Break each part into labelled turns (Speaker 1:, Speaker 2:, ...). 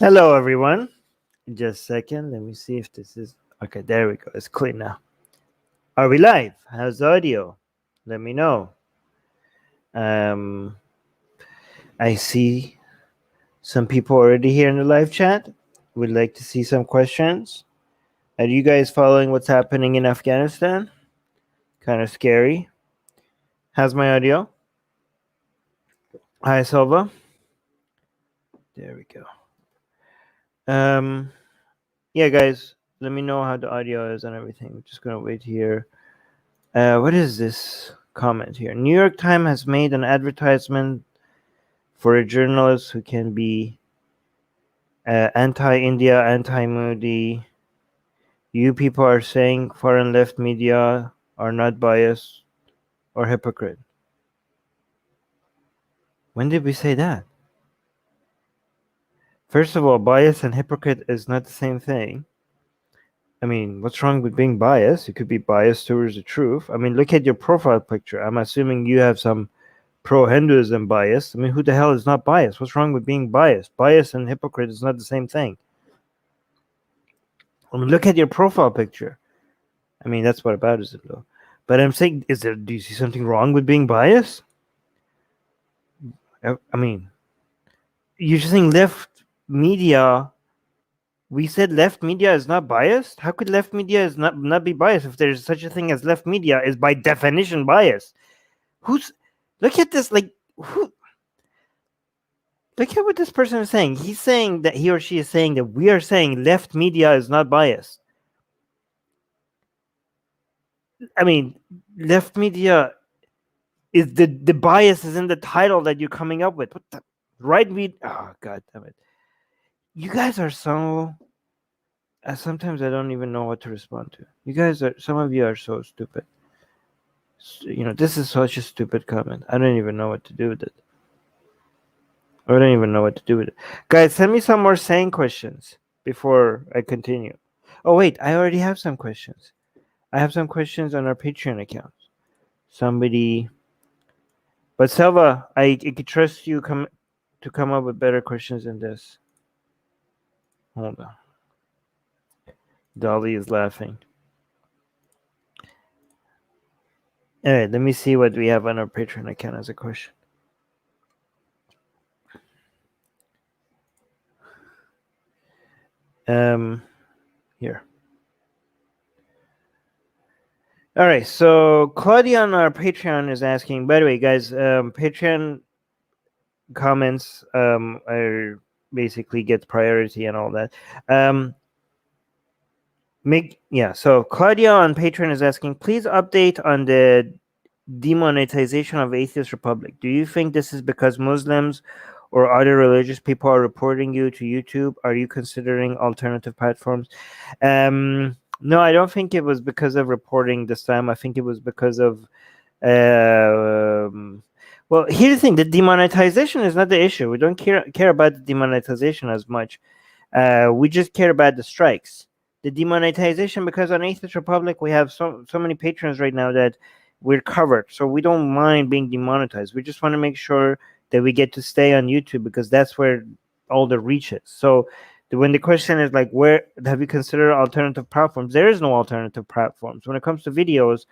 Speaker 1: Hello, everyone. Just a second. Let me see if this is okay. There we go. It's clear now. Are we live? How's the audio? Let me know. Um, I see some people already here in the live chat. Would like to see some questions. Are you guys following what's happening in Afghanistan? Kind of scary. How's my audio? Hi, Silva. There we go. Yeah, guys, let me know how the audio is and everything. I'm just gonna wait here. What is this comment here? New York Times has made an advertisement for a journalist who can be anti-India, anti-Modi. You people are saying foreign left media are not biased or hypocrite. When did we say that? First of all, bias and hypocrite is not the same thing. I mean, what's wrong with being biased? You could be biased towards the truth. I mean, look at your profile picture. I'm assuming you have some pro-Hinduism bias. I mean, who the hell is not biased? What's wrong with being biased? Bias and hypocrite is not the same thing. I mean, look at your profile picture. I mean, that's what aboutism, though. But I'm saying, do you see something wrong with being biased? I mean, you're saying left media. We said left media is not biased. How could left media is not be biased if there's such a thing as left media is by definition biased? Look at this, like who? Look at what this person is saying. He's saying that he or she is saying that we are saying left media is not biased. I mean, left media is the bias is in the title that you're coming up with. What the right media? Oh, god damn it! You guys are so. Sometimes I don't even know what to respond to. You guys are. Some of you are so stupid. You know, this is such a stupid comment. I don't even know what to do with it. I don't even know what to do with it. Guys, send me some more sane questions before I continue. Oh, wait, I already have some questions. I have some questions on our Patreon account. Somebody... But Selva, I could trust you to come up with better questions than this. Hold on. Dolly is laughing. All right, let me see what we have on our Patreon account as a question. Here. All right, so Claudia on our Patreon is asking. By the way, guys, Patreon comments are basically get priority and all that. So Claudia on Patreon is asking, please update on the demonetization of Atheist Republic. Do you think this is because Muslims or other religious people are reporting you to YouTube? Are you considering alternative platforms? No, I don't think it was because of reporting this time. I think it was because of well, here's the thing: the demonetization is not the issue. We don't care about the demonetization as much. We just care about the strikes. The demonetization, because on Atheist Republic we have so many patrons right now that we're covered, so we don't mind being demonetized. We just want to make sure that we get to stay on YouTube because that's where all the reach is. So when the question is like, where have you considered alternative platforms? There is no alternative platforms. When it comes to videos,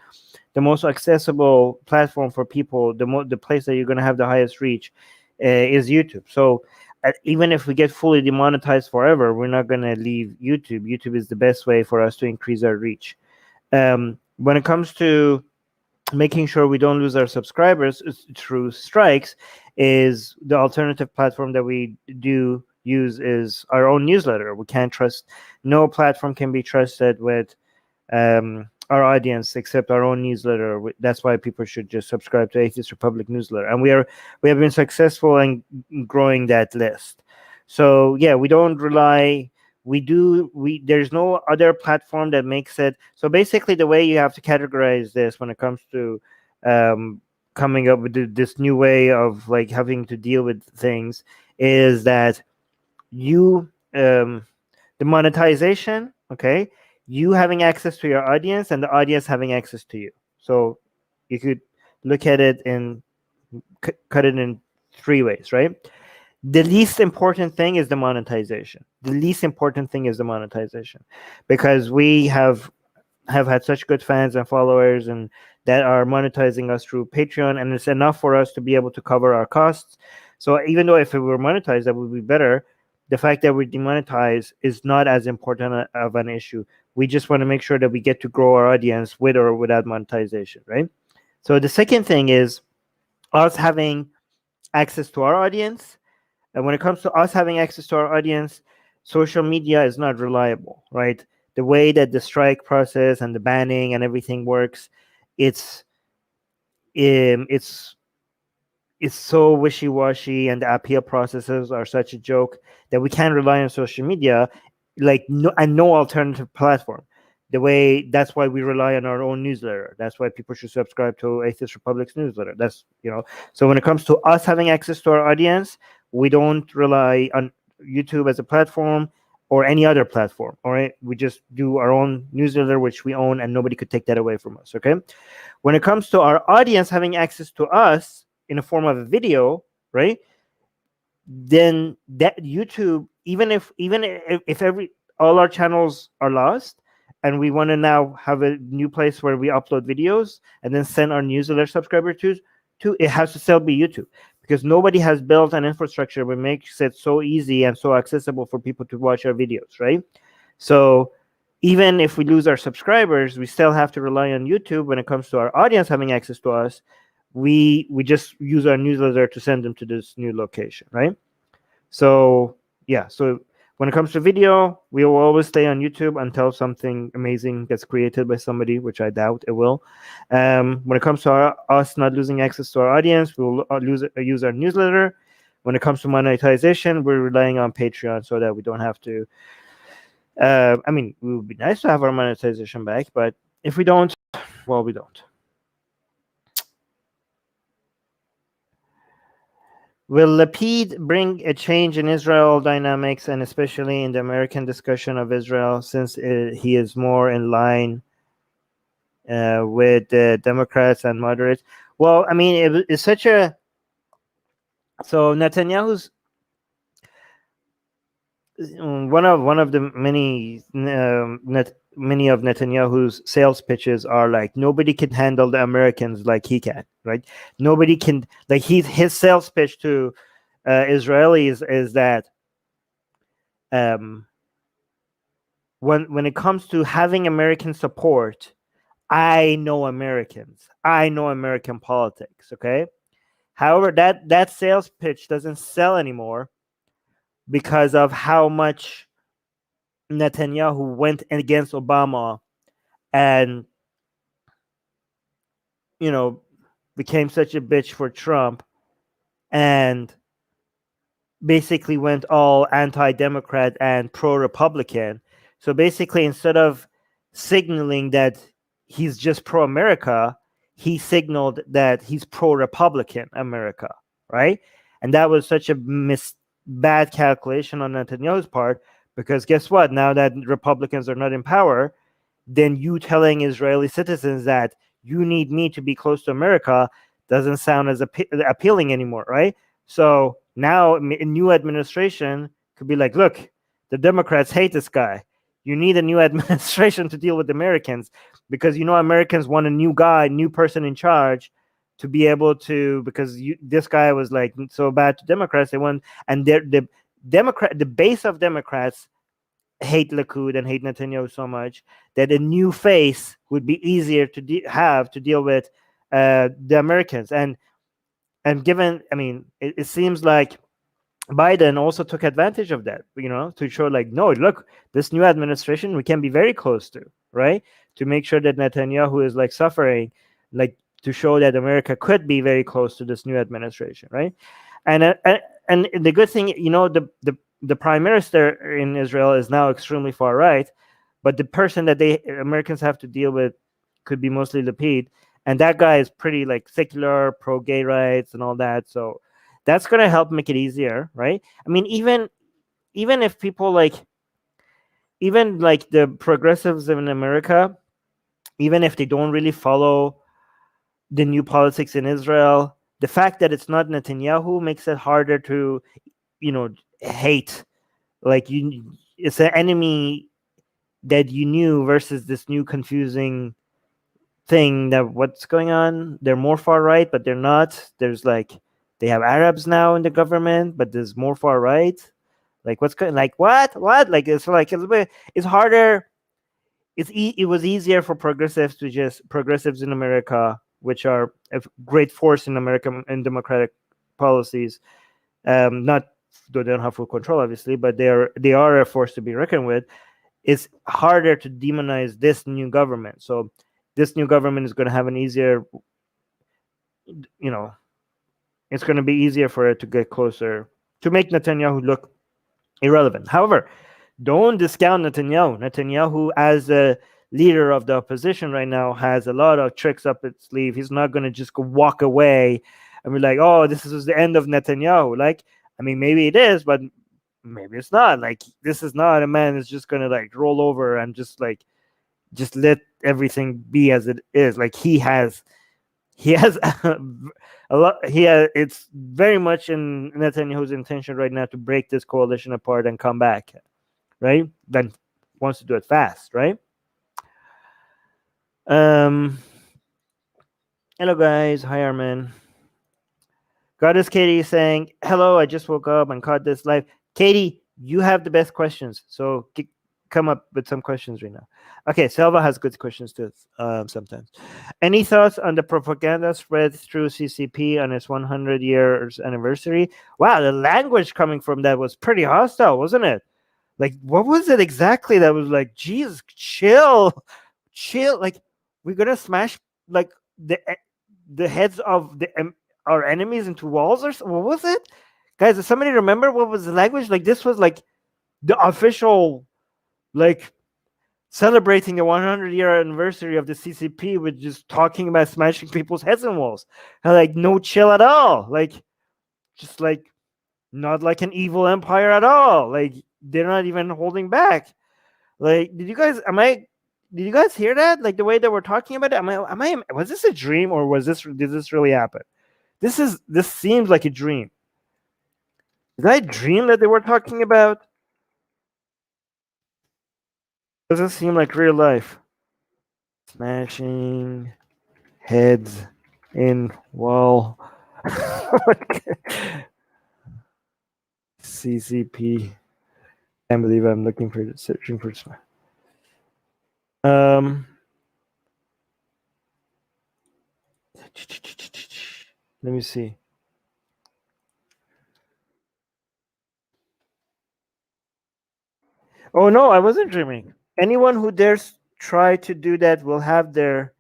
Speaker 1: the most accessible platform for people, the place that you're going to have the highest reach is YouTube. So even if we get fully demonetized forever, we're not going to leave YouTube. YouTube is the best way for us to increase our reach. When it comes to making sure we don't lose our subscribers through strikes, is the alternative platform that we do use is our own newsletter. We can't trust, no platform can be trusted with our audience except our own newsletter. That's why people should just subscribe to Atheist Republic newsletter, and we have been successful in growing that list. So yeah, we don't rely. There's no other platform that makes it. So basically, the way you have to categorize this when it comes to coming up with this new way of like having to deal with things is that the monetization, okay, you having access to your audience and the audience having access to you. So you could look at it and cut it in three ways, right? The least important thing is the monetization. The least important thing is the monetization, because we have had such good fans and followers and that are monetizing us through Patreon, and it's enough for us to be able to cover our costs. So even though if it were monetized, that would be better. The fact that we demonetize is not as important of an issue. We just want to make sure that we get to grow our audience with or without monetization, right? So the second thing is us having access to our audience. And when it comes to us having access to our audience, social media is not reliable, right? The way that the strike process and the banning and everything works, it's it's so wishy-washy, and the appeal processes are such a joke that we can't rely on social media, like no alternative platform. That's why we rely on our own newsletter. That's why people should subscribe to Atheist Republic's newsletter. So when it comes to us having access to our audience, we don't rely on YouTube as a platform or any other platform. All right, we just do our own newsletter, which we own, and nobody could take that away from us. Okay, when it comes to our audience having access to us in a form of a video, right? Then that YouTube, even if all our channels are lost, and we want to now have a new place where we upload videos and then send our newsletter subscriber to it has to still be YouTube, because nobody has built an infrastructure that makes it so easy and so accessible for people to watch our videos, right? So even if we lose our subscribers, we still have to rely on YouTube when it comes to our audience having access to us. We just use our newsletter to send them to this new location, right? So yeah, so when it comes to video, we will always stay on YouTube until something amazing gets created by somebody, which I doubt it will. When it comes to us not losing access to our audience, we'll use our newsletter. When it comes to monetization, we're relying on Patreon so that we don't have to. I mean, it would be nice to have our monetization back, but if we don't, well, we don't. Will Lapid bring a change in Israel dynamics, and especially in the American discussion of Israel, since he is more in line with the Democrats and moderates? Well, I mean, it's such a... So Netanyahu's one of the many of Netanyahu's sales pitches are like, nobody can handle the Americans like he can, right? Nobody can, like, his sales pitch to Israelis is that when it comes to having American support, I know Americans, I know American politics. Okay, however, that sales pitch doesn't sell anymore because of how much Netanyahu went against Obama and became such a bitch for Trump, and basically went all anti-Democrat and pro-Republican. So basically, instead of signaling that he's just pro-America, he signaled that he's pro-Republican America, right? And that was such a bad calculation on Netanyahu's part, because guess what? Now that Republicans are not in power, then you telling Israeli citizens that you need me to be close to America doesn't sound as appealing anymore, right? So now a new administration could be like, look, the Democrats hate this guy. You need a new administration to deal with Americans, because Americans want a new guy, new person in charge to be able to, because this guy was like so bad to Democrats. They want, and the base of Democrats hate Likud and hate Netanyahu so much that a new face would be easier to have to deal with the Americans. And given, I mean, it seems like Biden also took advantage of that, to show like, no, look, this new administration we can be very close to, right? To make sure that Netanyahu is like suffering, like to show that America could be very close to this new administration, right? And the good thing, the prime minister in Israel is now extremely far right, but the person that Americans have to deal with could be mostly Lapid, and that guy is pretty like secular, pro gay rights and all that. So that's going to help make it easier, right? I mean, even if people even the progressives in America, even if they don't really follow the new politics in Israel, the fact that it's not Netanyahu makes it harder to hate. Like it's an enemy that you knew versus this new confusing thing that what's going on. They're more far right, but they're not. There's like they have Arabs now in the government, but there's more far right. Like what's going like what like it's harder. It was easier for progressives in America, which are a great force in American and democratic policies. Not they don't have full control, obviously, but they are a force to be reckoned with. It's harder to demonize this new government. So this new government is going to have an easier, it's going to be easier for it to get closer to make Netanyahu look irrelevant. However, don't discount Netanyahu. Netanyahu, as a leader of the opposition right now, has a lot of tricks up its sleeve. He's not going to just go walk away and be like, "Oh, this is the end of Netanyahu." Like, I mean, maybe it is, but maybe it's not. Like, this is not a man that's just going to like roll over and just let everything be as it is. Like he has a lot. It's very much in Netanyahu's intention right now to break this coalition apart and come back, right? Then wants to do it fast, right? Hello guys, hi Armin. Goddess Katie is saying hello. I just woke up and caught this live. Katie, you have the best questions, so come up with some questions right now. Okay, Selva has good questions too. Sometimes. Any thoughts on the propaganda spread through CCP on its 100 years anniversary? Wow, the language coming from that was pretty hostile, wasn't it? Like, what was it exactly that was like, Jesus, chill. Like, we're gonna smash like the heads of our enemies into walls or something? What was it, guys? Does somebody remember what was the language? Like, this was like the official, like, celebrating the 100-year anniversary of the CCP with just talking about smashing people's heads in walls. And like, no chill at all. Like, just like not like an evil empire at all. Like, they're not even holding back. Like, did you guys hear that? Like the way that we're talking about it? Was this a dream or did this really happen? This seems like a dream. Did I dream that they were talking about? Does it seem like real life? Smashing heads in wall. CCP. Can't believe I'm searching for. Let me see. Oh no, I wasn't dreaming. Anyone who dares try to do that will have their.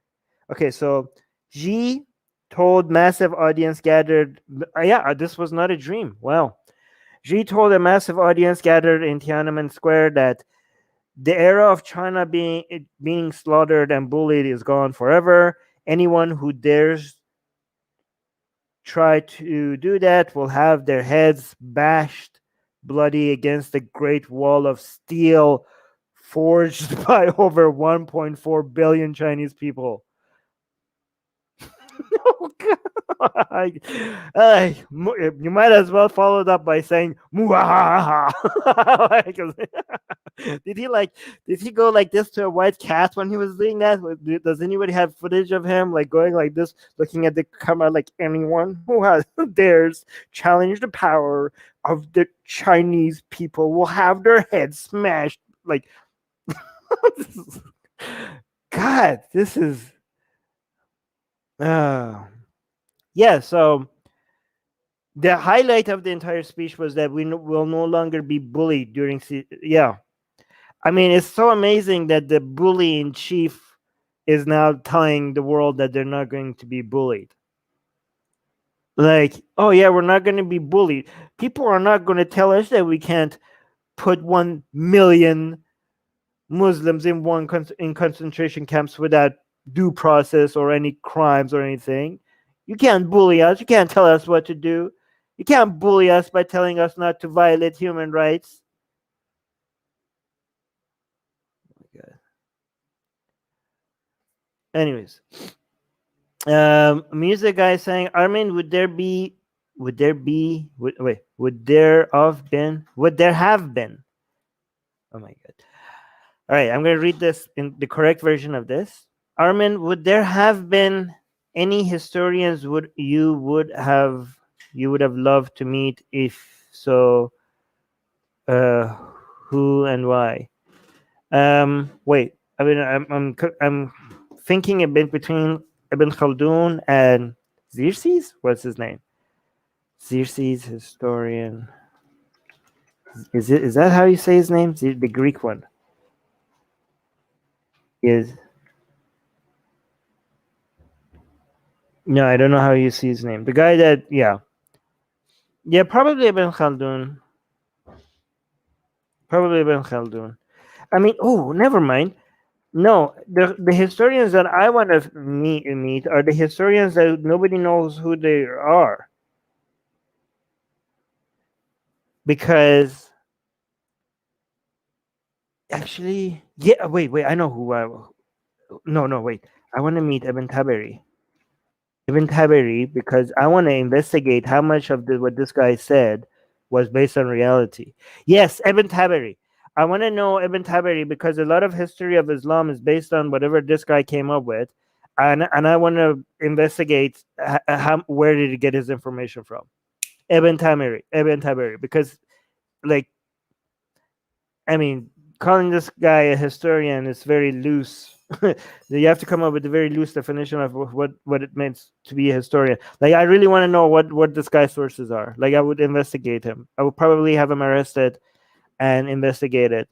Speaker 1: Okay, so G told massive audience gathered. Yeah, this was not a dream. Wow. Xi told a massive audience gathered in Tiananmen Square that the era of China being slaughtered and bullied is gone forever. Anyone who dares try to do that will have their heads bashed bloody against the Great Wall of Steel forged by over 1.4 billion Chinese people. Oh, God. You might as well follow it up by saying "Muahaha." Did he go like this to a white cat when he was doing that? Does anybody have footage of him like going like this, looking at the camera like anyone who has dares challenge the power of the Chinese people will have their heads smashed? Like, God, this is. Yeah, so the highlight of the entire speech was that we will no longer be bullied during. Yeah, I mean, it's so amazing that the bully in chief is now telling the world that they're not going to be bullied. Like, oh yeah, we're not going to be bullied. People are not going to tell us that we can't put 1 million Muslims in in concentration camps without due process or any crimes or anything. You can't bully us. You can't tell us what to do. You can't bully us by telling us not to violate human rights. Oh my God. Anyways, music guy saying, Armin, would there be would there have been? Oh my god. All right, I'm going to read this in the correct version of this. Armin, would there have been any historians you would have loved to meet? If so, who and why? Wait. I mean, I'm thinking a bit between Ibn Khaldun and Xerxes. What's his name? Xerxes, historian. Is that how you say his name? The Greek one. Is No, I don't know how you see his name. The guy that, yeah, probably Ibn Khaldun. Probably Ibn Khaldun. I mean, oh, never mind. No, the historians that I want to meet are the historians that nobody knows who they are, because actually, yeah. Wait. I know who I. No. Wait. I want to meet Ibn Tabari. Ibn Tabari, because I want to investigate how much of what this guy said was based on reality. Yes, Ibn Tabari. I want to know Ibn Tabari because a lot of history of Islam is based on whatever this guy came up with, and I want to investigate where did he get his information from. Ibn Tabari, because, like, I mean, calling this guy a historian is very loose. You have to come up with a very loose definition of what it means to be a historian. Like, I really want to know what this guy's sources are. Like, I would investigate him. I would probably have him arrested and investigate it,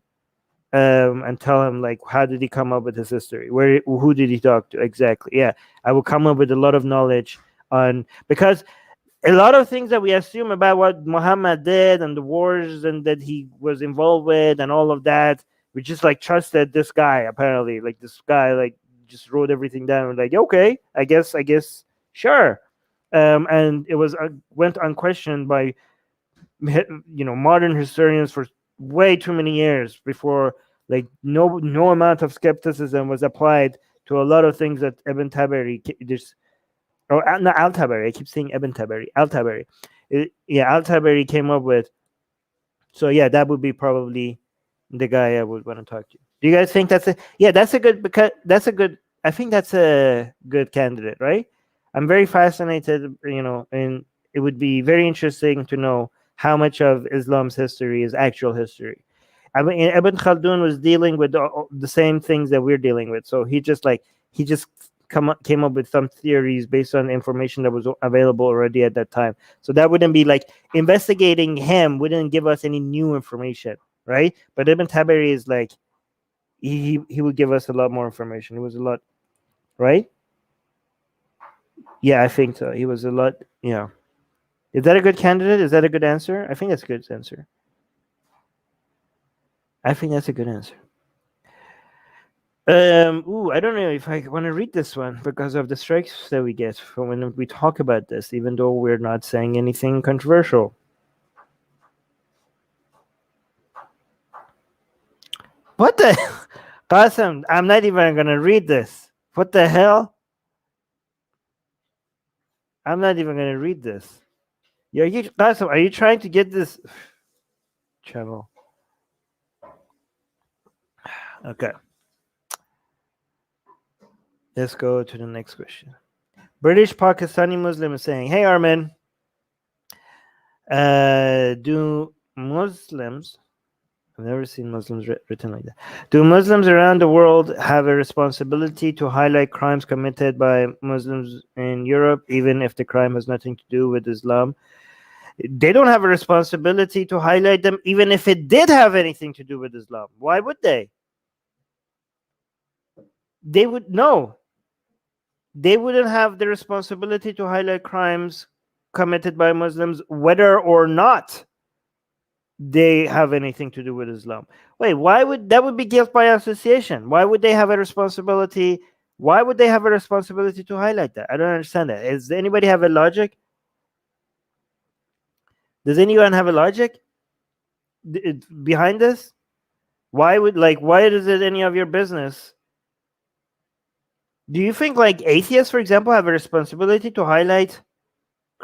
Speaker 1: and tell him, like, how did he come up with his history? Who did he talk to exactly? Yeah, I will come up with a lot of knowledge on, because a lot of things that we assume about what Muhammad did and the wars and that he was involved with and all of that, we just, like, trusted this guy. Apparently, like, this guy, like, just wrote everything down. Like, okay, I guess, sure. And it was went unquestioned by modern historians for way too many years before, like, no amount of skepticism was applied to a lot of things that Ibn Tabari just. Oh, no, Al-Tabari. I keep saying Ibn Tabari. Al-Tabari. Al-Tabari came up with. So, yeah, that would be probably the guy I would want to talk to. Do you guys think that's a good, I think that's a good candidate, right? I'm very fascinated, and it would be very interesting to know how much of Islam's history is actual history. I mean, Ibn Khaldun was dealing with the same things that we're dealing with. So he just came up with some theories based on information that was available already at that time. So that wouldn't be, like, investigating him wouldn't give us any new information, right? But Ibn Tabari is, like, he would give us a lot more information. It was a lot, right? Yeah, I think so. He was a lot. Yeah. Is that a good candidate? Is that a good answer? I think that's a good answer. I think that's a good answer. I don't know if I want to read this one because of the strikes that we get from when we talk about this, even though we're not saying anything controversial. What the Qasim? I'm not even gonna read this. What the hell? I'm not even gonna read this. Qasim, are you trying to get this channel? Okay. Let's go to the next question. British Pakistani Muslim is saying, "Hey Armin, do Muslims? I've never seen Muslims written like that. Do Muslims around the world have a responsibility to highlight crimes committed by Muslims in Europe, even if the crime has nothing to do with Islam? They don't have a responsibility to highlight them, even if it did have anything to do with Islam. Why would they? They would no. They wouldn't have the responsibility to highlight crimes committed by Muslims, whether or not they have anything to do with Islam. Wait, why would that be guilt by association? Why would they have a responsibility? Why would they have a responsibility to highlight that? I don't understand that. Does anybody have a logic? Does anyone have a logic behind this? Why is it any of your business? Do you think, like, atheists, for example, have a responsibility to highlight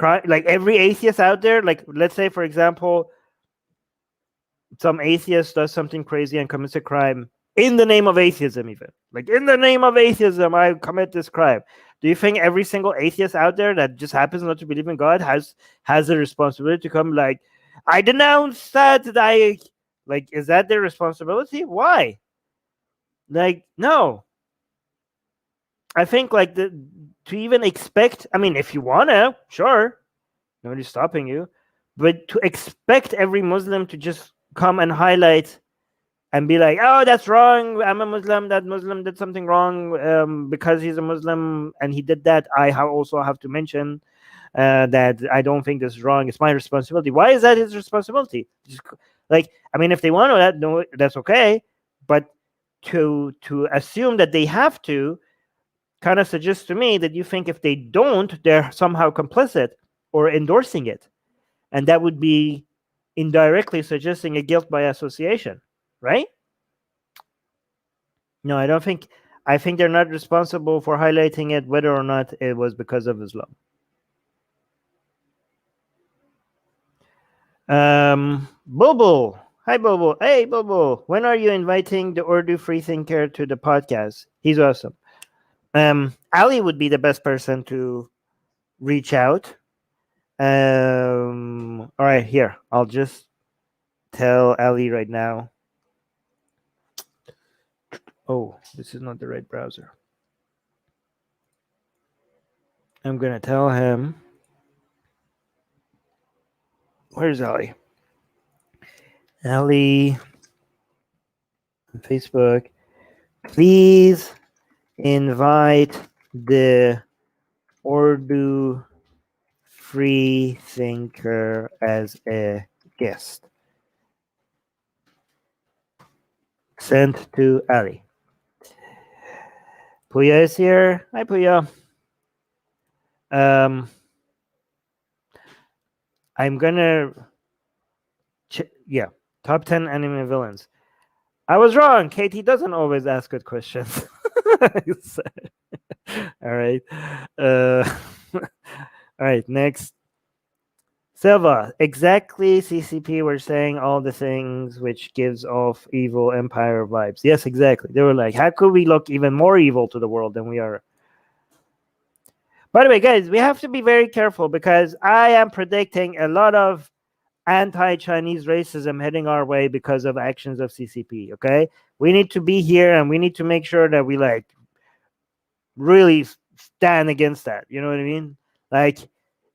Speaker 1: like every atheist out there, like let's say for example, some atheist does something crazy and commits a crime in the name of atheism, even like in the name of atheism, I commit this crime. Do you think every single atheist out there that just happens not to believe in God has a responsibility to come like, I denounce that? I like, is that their responsibility? Why? Like, no. I think like to even expect. I mean, if you wanna, sure, nobody's stopping you, but to expect every Muslim to just come and highlight and be like, oh, that's wrong. I'm a Muslim. That Muslim did something wrong because he's a Muslim and he did that. I also have to mention that I don't think this is wrong. It's my responsibility. Why is that his responsibility? Just, like, I mean, if they want to, no, that's okay. But to assume that they have to kind of suggests to me that you think if they don't, they're somehow complicit or endorsing it, and that would be indirectly suggesting a guilt by association, right? No, I don't think. I think they're not responsible for highlighting it, whether or not it was because of Islam. Bobo. Hi, Bobo. Hey, Bobo. When are you inviting the Urdu freethinker to the podcast? He's awesome. Ali would be the best person to reach out. All right, here. I'll just tell Ali right now. Oh, this is not the right browser. I'm gonna tell him. Where's Ali? Ali, Facebook. Please invite the Urdu free thinker as a guest. Sent to Ali. Puya is here. Hi, Puya. I'm gonna, top 10 anime villains. I was wrong. Katie doesn't always ask good questions. All right. All right. Next. Silva. Exactly. CCP were saying all the things which gives off evil empire vibes. Yes, exactly. They were like, how could we look even more evil to the world than we are? By the way, guys, we have to be very careful because I am predicting a lot of anti-Chinese racism heading our way because of actions of CCP. Okay, we need to be here and we need to make sure that we like really stand against that. You know what I mean? Like,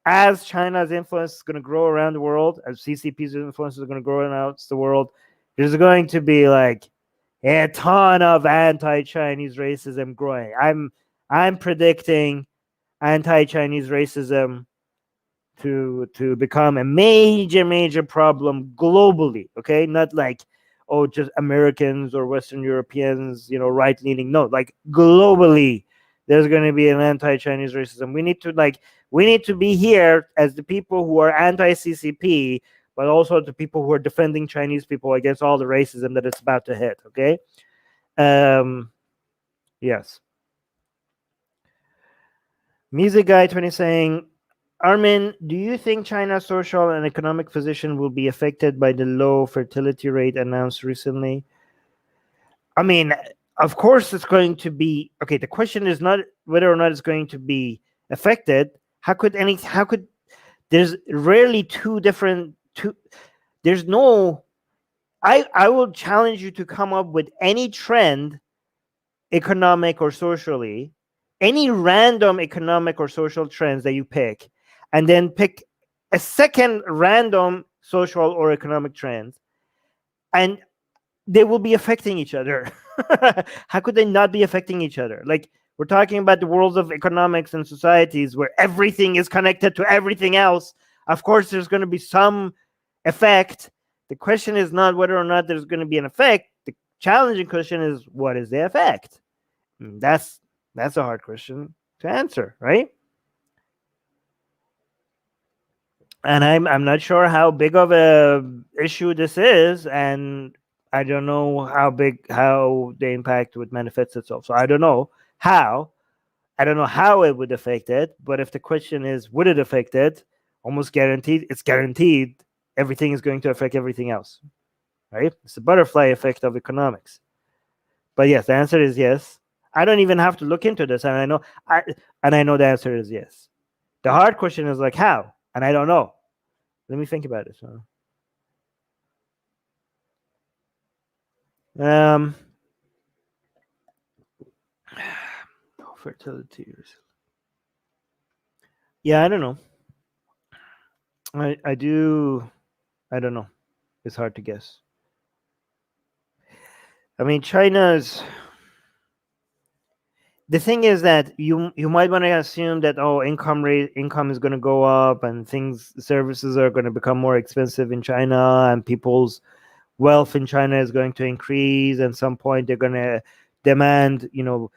Speaker 1: as China's influence is going to grow around the world, as CCP's influence is going to grow around the world, there's going to be like a ton of anti-Chinese racism growing. I'm predicting anti-Chinese racism to become a major problem globally. Okay, not like, oh, just Americans or Western Europeans, right leaning. No, like globally, there's going to be an anti-Chinese racism. We need to be here as the people who are anti-CCP, but also the people who are defending Chinese people against all the racism that it's about to hit. Okay. Yes. Music Guy 20 saying, Armin, do you think China's social and economic position will be affected by the low fertility rate announced recently? I mean, of course it's going to be. Okay, the question is not whether or not it's going to be affected. There's rarely there's no. I will challenge you to come up with any trend, economic or socially, any random economic or social trends that you pick, and then pick a second random social or economic trend, and they will be affecting each other. How could they not be affecting each other? Like, we're talking about the worlds of economics and societies where everything is connected to everything else. Of course, there's going to be some effect. The question is not whether or not there's going to be an effect. The challenging question is, what is the effect? That's a hard question to answer, right? And I'm not sure how big of a issue this is, and I don't know how the impact would manifest itself. So I don't know how. I don't know how it would affect it. But if the question is, would it affect it? almost guaranteed. It's guaranteed everything is going to affect everything else, right? It's the butterfly effect of economics. But yes, the answer is yes. I don't even have to look into this, and I know the answer is yes. The hard question is like how, and I don't know. Let me think about it. Fertility. Yeah, I don't know. I do. I don't know. It's hard to guess. I mean, China's. The thing is that you might want to assume that income is going to go up and services are going to become more expensive in China and people's wealth in China is going to increase. And some point they're going to demand, when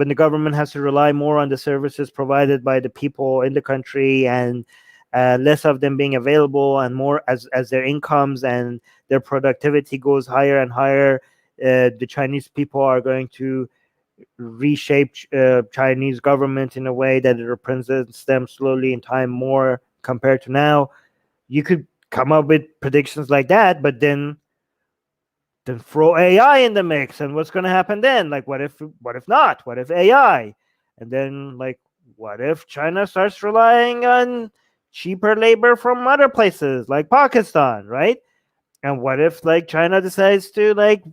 Speaker 1: the government has to rely more on the services provided by the people in the country and less of them being available, and more as their incomes and their productivity goes higher and higher, the Chinese people are going to reshape Chinese government in a way that it represents them slowly in time more compared to now. You could come up with predictions like that, but then throw AI in the mix, and what's going to happen then? Like, what if not? What if AI? And then, like, what if China starts relying on cheaper labor from other places like Pakistan, right? And what if, like, China decides to, like,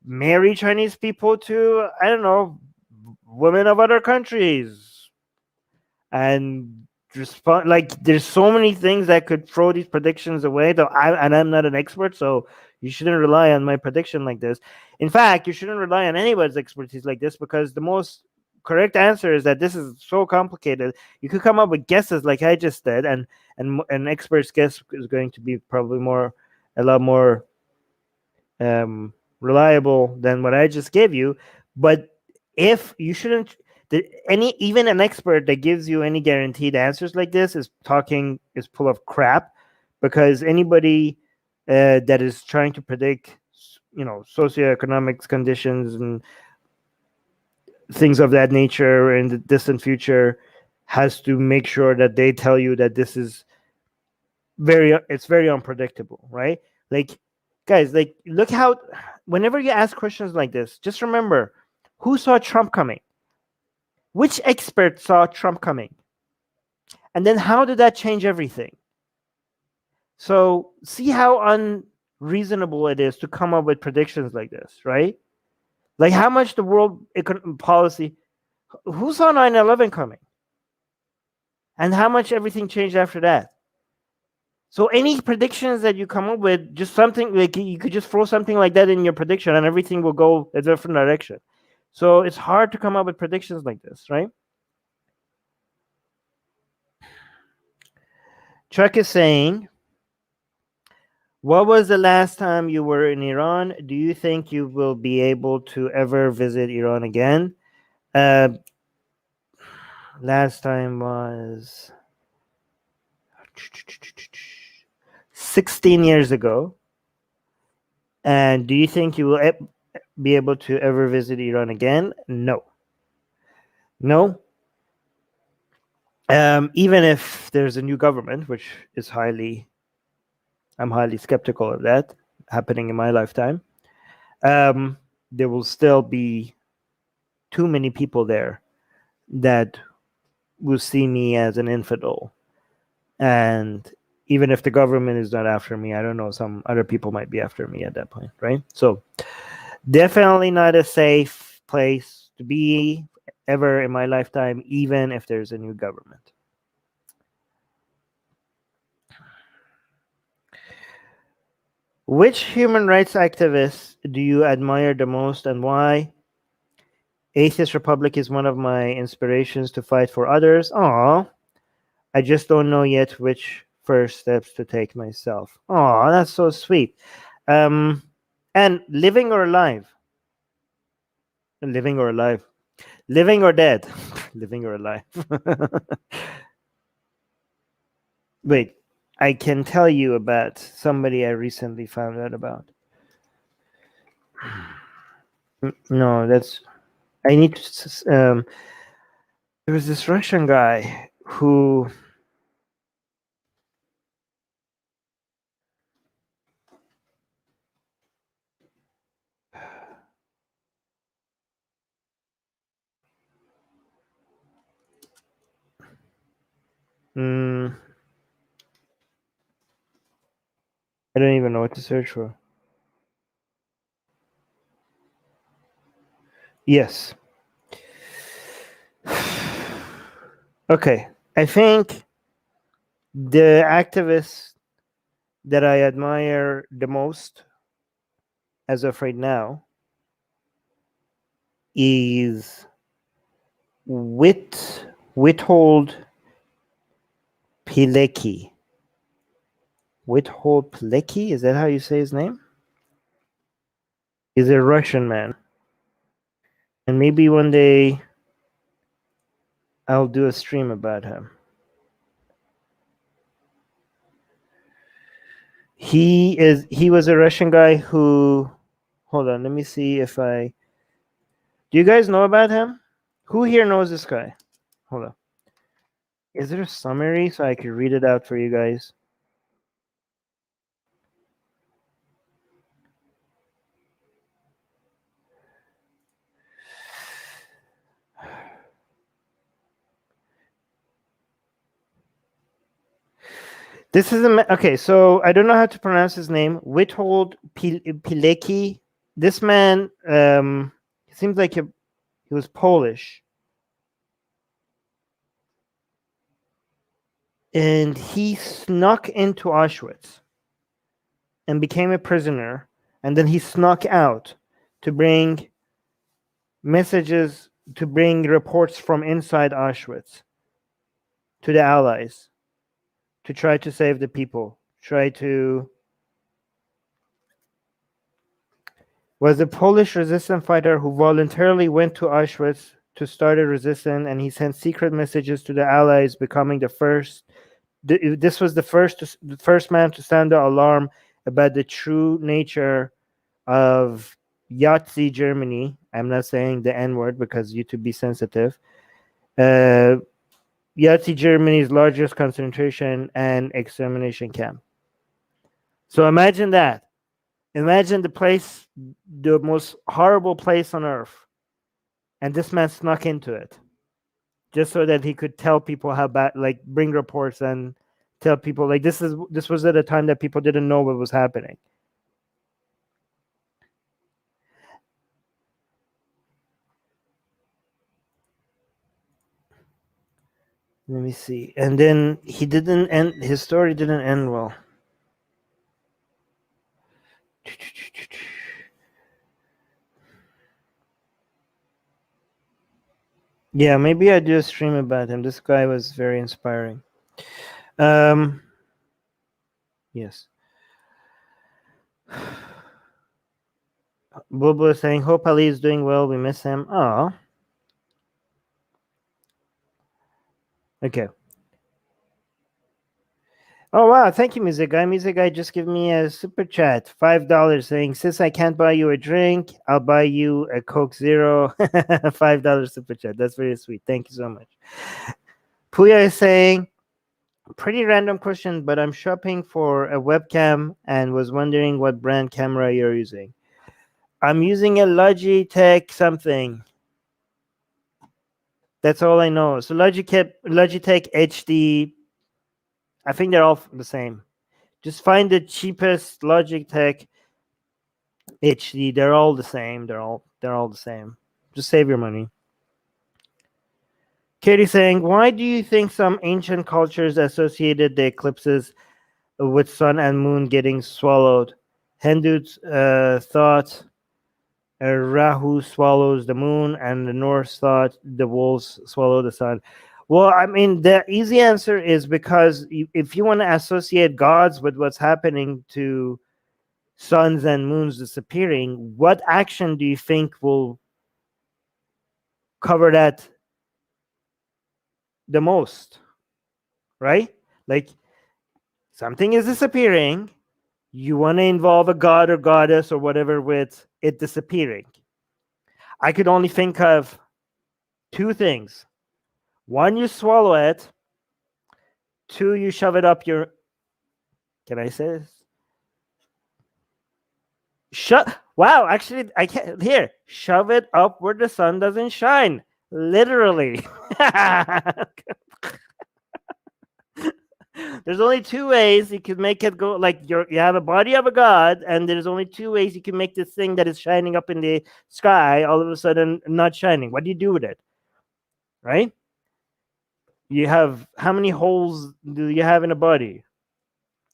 Speaker 1: marry Chinese people to, I don't know, women of other countries, and respond? Like, there's so many things that could throw these predictions away, though I'm not an expert, so you shouldn't rely on my prediction like this. In fact, you shouldn't rely on anybody's expertise like this, because the most correct answer is that this is so complicated. You could come up with guesses like I just did, and an expert's guess is going to be probably a lot more reliable than what I just gave you. But if you shouldn't, even an expert that gives you any guaranteed answers like this is full of crap, because anybody that is trying to predict, socioeconomic conditions and things of that nature in the distant future has to make sure that they tell you that this is it's very unpredictable, right? Like, guys, like, look how whenever you ask questions like this, just remember, who saw Trump coming? Which expert saw Trump coming? And then how did that change everything? So see how unreasonable it is to come up with predictions like this, right? Like, how much the world policy, who saw 9/11 coming? And how much everything changed after that? So any predictions that you come up with, just something like, you could just throw something like that in your prediction and everything will go a different direction. So it's hard to come up with predictions like this, right? Chuck is saying, what was the last time you were in Iran? Do you think you will be able to ever visit Iran again? Last time was 16 years ago. And do you think you will be able to ever visit Iran again? No. Even if there's a new government, which is I'm highly skeptical of that happening in my lifetime, there will still be too many people there that will see me as an infidel. And even if the government is not after me, I don't know, some other people might be after me at that point, right? So definitely not a safe place to be ever in my lifetime, even if there's a new government. Which human rights activists do you admire the most, and why? Atheist Republic is one of my inspirations to fight for others. Aw, I just don't know yet which first steps to take myself. Aw, that's so sweet. And living or alive? Living or alive? Living or dead? Living or alive? Wait, I can tell you about somebody I recently found out about. No, I need to. There was this Russian guy who I don't even know what to search for. Yes. Okay. I think the activist that I admire the most as of right now is Witold Pilecki. Witold Pilecki? Is that how you say his name? He's a Russian man. And maybe one day I'll do a stream about him. He was a Russian guy who, hold on, let me see if I, do you guys know about him? Who here knows this guy? Hold on. Is there a summary so I could read it out for you guys? This is okay. So I don't know how to pronounce his name. Witold Pilecki. This man, seems like he was Polish, and he snuck into Auschwitz and became a prisoner, and then he snuck out to bring messages, to bring reports from inside Auschwitz to the Allies, to try to save the people, was a Polish resistance fighter who voluntarily went to Auschwitz to start a resistance, and he sent secret messages to the Allies, becoming the first. This was the first man to sound the alarm about the true nature of Nazi Germany. I'm not saying the N word because you to be sensitive. Nazi Germany's largest concentration and extermination camp. So imagine that. Imagine the place, the most horrible place on earth, and this man snuck into it just so that he could tell people how bad, like bring reports and tell people, like this was at a time that people didn't know what was happening. Let me see. And then his story didn't end well. Yeah, maybe I do a stream about him. This guy was very inspiring. Yes. Bobo is saying, hope Ali is doing well. We miss him. Oh. Okay. Oh wow, thank you, Music Guy. Music Guy just give me a super chat, $5, saying, since I can't buy you a drink, I'll buy you a Coke Zero. $5 super chat. That's very sweet. Thank you so much. Puya is saying, pretty random question, but I'm shopping for a webcam and was wondering what brand camera you're using. I'm using a Logitech something. That's all I know. So Logitech HD. I think they're all the same. Just find the cheapest Logitech HD. They're all the same. They're all the same. Just save your money. Katie saying, why do you think some ancient cultures associated the eclipses with sun and moon getting swallowed? Hindus thought Rahu swallows the moon, and the Norse thought the wolves swallow the sun. Well, I mean, the easy answer is because if you want to associate gods with what's happening to suns and moons disappearing, what action do you think will cover that the most? Right? Like, something is disappearing. You want to involve a god or goddess or whatever with it disappearing. I could only think of two things. One, you swallow it. Two, you shove it up your. Can I say this? Wow, actually, I can't. Here, shove it up where the sun doesn't shine. Literally. There's only two ways you can make it go. Like you have a body of a god, and there's only two ways you can make this thing that is shining up in the sky all of a sudden not shining. What do you do with it? Right? You have how many holes do you have in a body?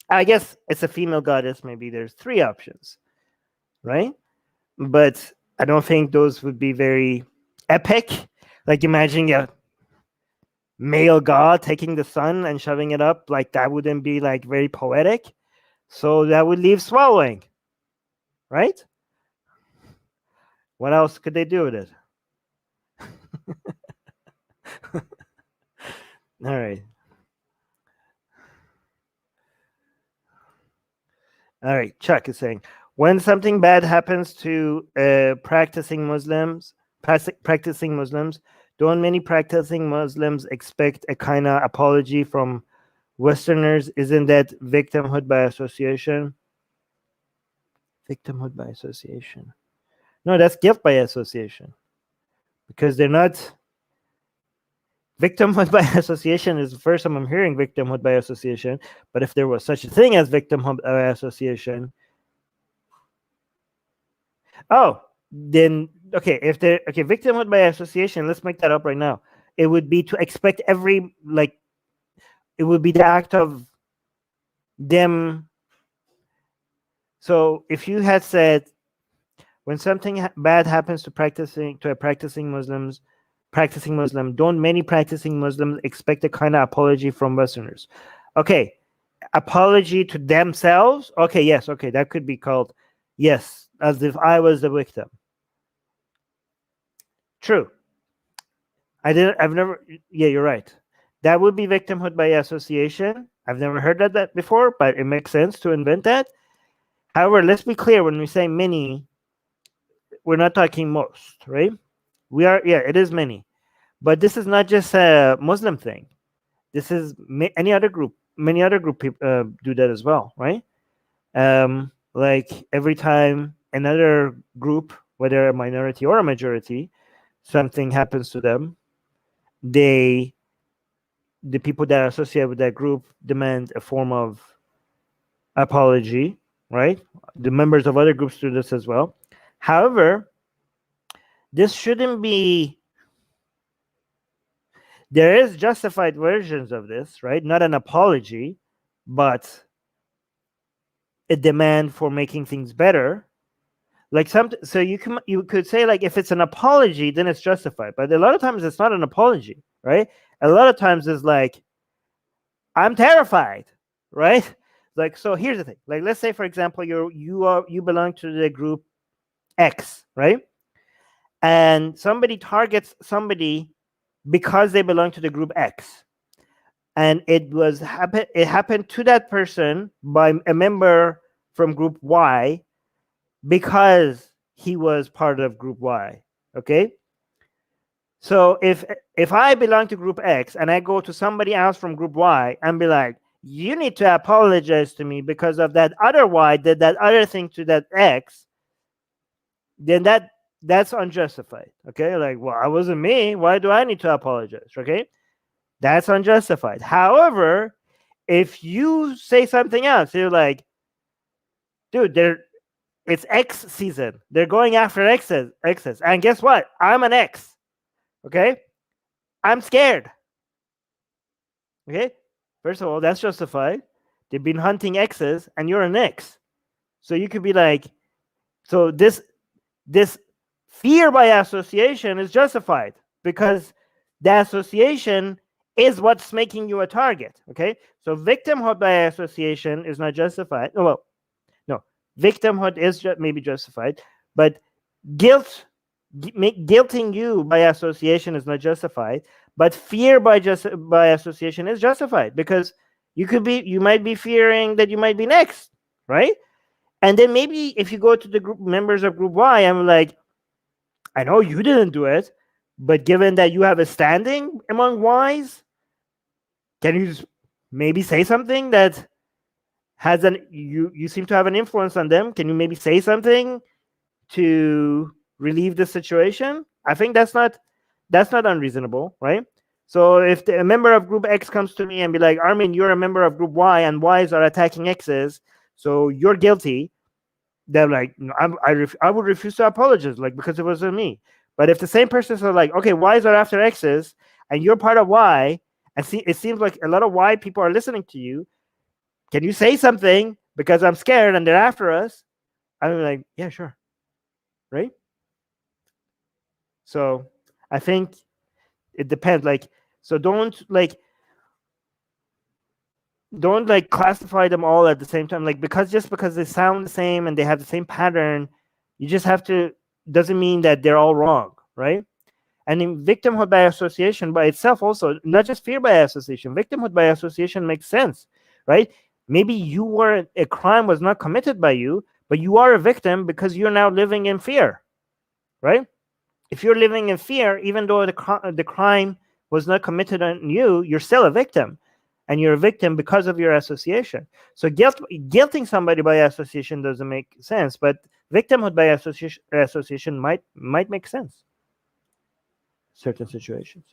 Speaker 1: I guess it's a female goddess. Maybe there's three options, right? But I don't think those would be very epic. Like imagine a male god taking the sun and shoving it up, like that wouldn't be like very poetic. So that would leave swallowing, right? What else could they do with it? All right. All right. Chuck is saying, when something bad happens to practicing Muslims, don't many practicing Muslims expect a kind of apology from Westerners? Isn't that victimhood by association? Victimhood by association. No, that's guilt by association. Because they're not. Victimhood by association is the first time I'm hearing victimhood by association. But if there was such a thing as victimhood by association, then okay. If they're okay, victimhood by association, let's make that up right now. It would be to expect every it would be the act of them. So if you had said, when something bad happens to a practicing Muslim, don't many practicing Muslims expect a kind of apology from Westerners? Okay, apology to themselves. Okay, yes, okay, that could be called, yes, as if I was the victim. True. I've never. Yeah, you're right. That would be victimhood by association. I've never heard that before, but it makes sense to invent that. However, let's be clear, when we say many, we're not talking most, right? It is many. But this is not just a Muslim thing. This is any other group. Many other group people do that as well, right? Like every time another group, whether a minority or a majority, something happens to them, the people that are associated with that group demand a form of apology, right? The members of other groups do this as well. However, this shouldn't be. There is justified versions of this, right? Not an apology, but a demand for making things better. Like so you could say, like, if it's an apology, then it's justified. But a lot of times it's not an apology, right? A lot of times it's like, I'm terrified, right? Like, so here's the thing. Like, let's say, for example, you belong to the group X, right? And somebody targets somebody because they belong to the group X, and it happened to that person by a member from group Y because he was part of group Y. Okay, so if I belong to group X and I go to somebody else from group Y and be like, you need to apologize to me because of that other Y did that other thing to that X, then that's unjustified. Okay, like, well, it wasn't me, why do I need to apologize? Okay, that's unjustified. However, if you say something else, you're like, dude, it's X season, they're going after X's, and guess what, I'm an X. Okay, I'm scared. Okay, first of all, that's justified. They've been hunting X's and you're an X, so you could be like, so this fear by association is justified because the association is what's making you a target. Okay, so victimhood by association is not justified. Well, no, victimhood is maybe justified, but guilting you by association is not justified. But fear by association is justified because you might be fearing that you might be next, right? And then maybe if you go to the group members of group Y, I'm like, I know you didn't do it, But given that you have a standing among wise, can you maybe say something that has you seem to have an influence on them? Can you maybe say something to relieve the situation? I think that's not unreasonable, right? So if a member of group X comes to me and be like, Armin, you're a member of group Y and Y's are attacking X's, so you're guilty, they're like, no, I would refuse to apologize, like, because it wasn't me. But if the same person is like, okay, Y's are after X's and you're part of Y, and see, it seems like a lot of Y people are listening to you, can you say something because I'm scared and they're after us? I'm like, yeah, sure. Right? So I think it depends. Like, so don't classify them all at the same time. Like, because they sound the same and they have the same pattern, you just have to, doesn't mean that they're all wrong, right? And in victimhood by association by itself also, not just fear by association, victimhood by association makes sense, right? Maybe a crime was not committed by you, but you are a victim because you're now living in fear, right? If you're living in fear, even though the crime was not committed on you, you're still a victim. And you're a victim because of your association. So guilting somebody by association doesn't make sense, but victimhood by association might make sense. Certain situations.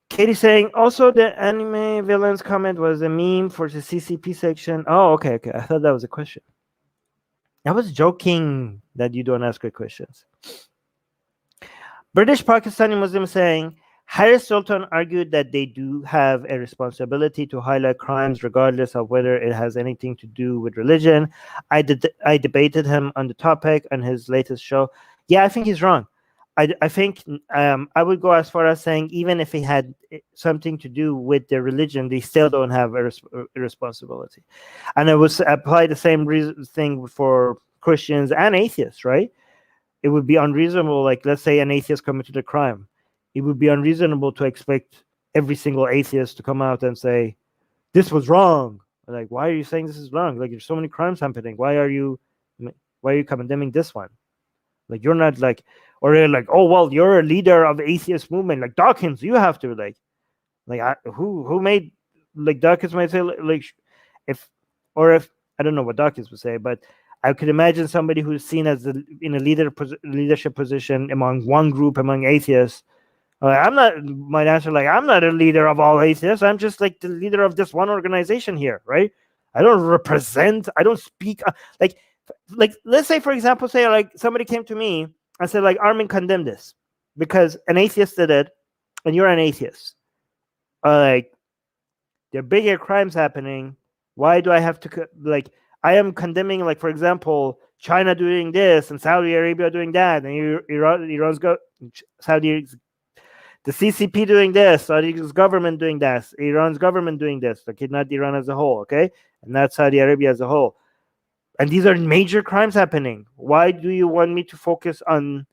Speaker 1: Katie saying, also the anime villains comment was a meme for the CCP section. Oh, okay. I thought that was a question. I was joking that you don't ask good questions. British Pakistani Muslim saying, Harris Sultan argued that they do have a responsibility to highlight crimes regardless of whether it has anything to do with religion. I debated him on the topic on his latest show. Yeah, I think he's wrong. I think I would go as far as saying even if it had something to do with their religion, they still don't have a responsibility. And I would apply the same thing for Christians and atheists, right? It would be unreasonable, like let's say an atheist committed a crime. It would be unreasonable to expect every single atheist to come out and say, this was wrong. Like, why are you saying this is wrong? Like, there's so many crimes happening. Why are you condemning this one? Like, you're not like, or they're like, oh, well, you're a leader of the atheist movement. Like, Dawkins, you have to, who made, like, Dawkins might say, like, if, I don't know what Dawkins would say, but I could imagine somebody who's seen as in a leadership position among one group, among atheists. I'm not a leader of all atheists. I'm just like the leader of this one organization here, right? I don't speak. Like, let's say, for example, like somebody came to me and said, like, Armin, condemn this because an atheist did it and you're an atheist. Like, there are bigger crimes happening. Why do I have to, like, I am condemning, like, for example, China doing this and Saudi Arabia doing that, and the CCP doing this, Saudi's government doing that, Iran's government doing this, okay, not Iran as a whole, okay, and not Saudi Arabia as a whole. And these are major crimes happening. Why do you want me to focus on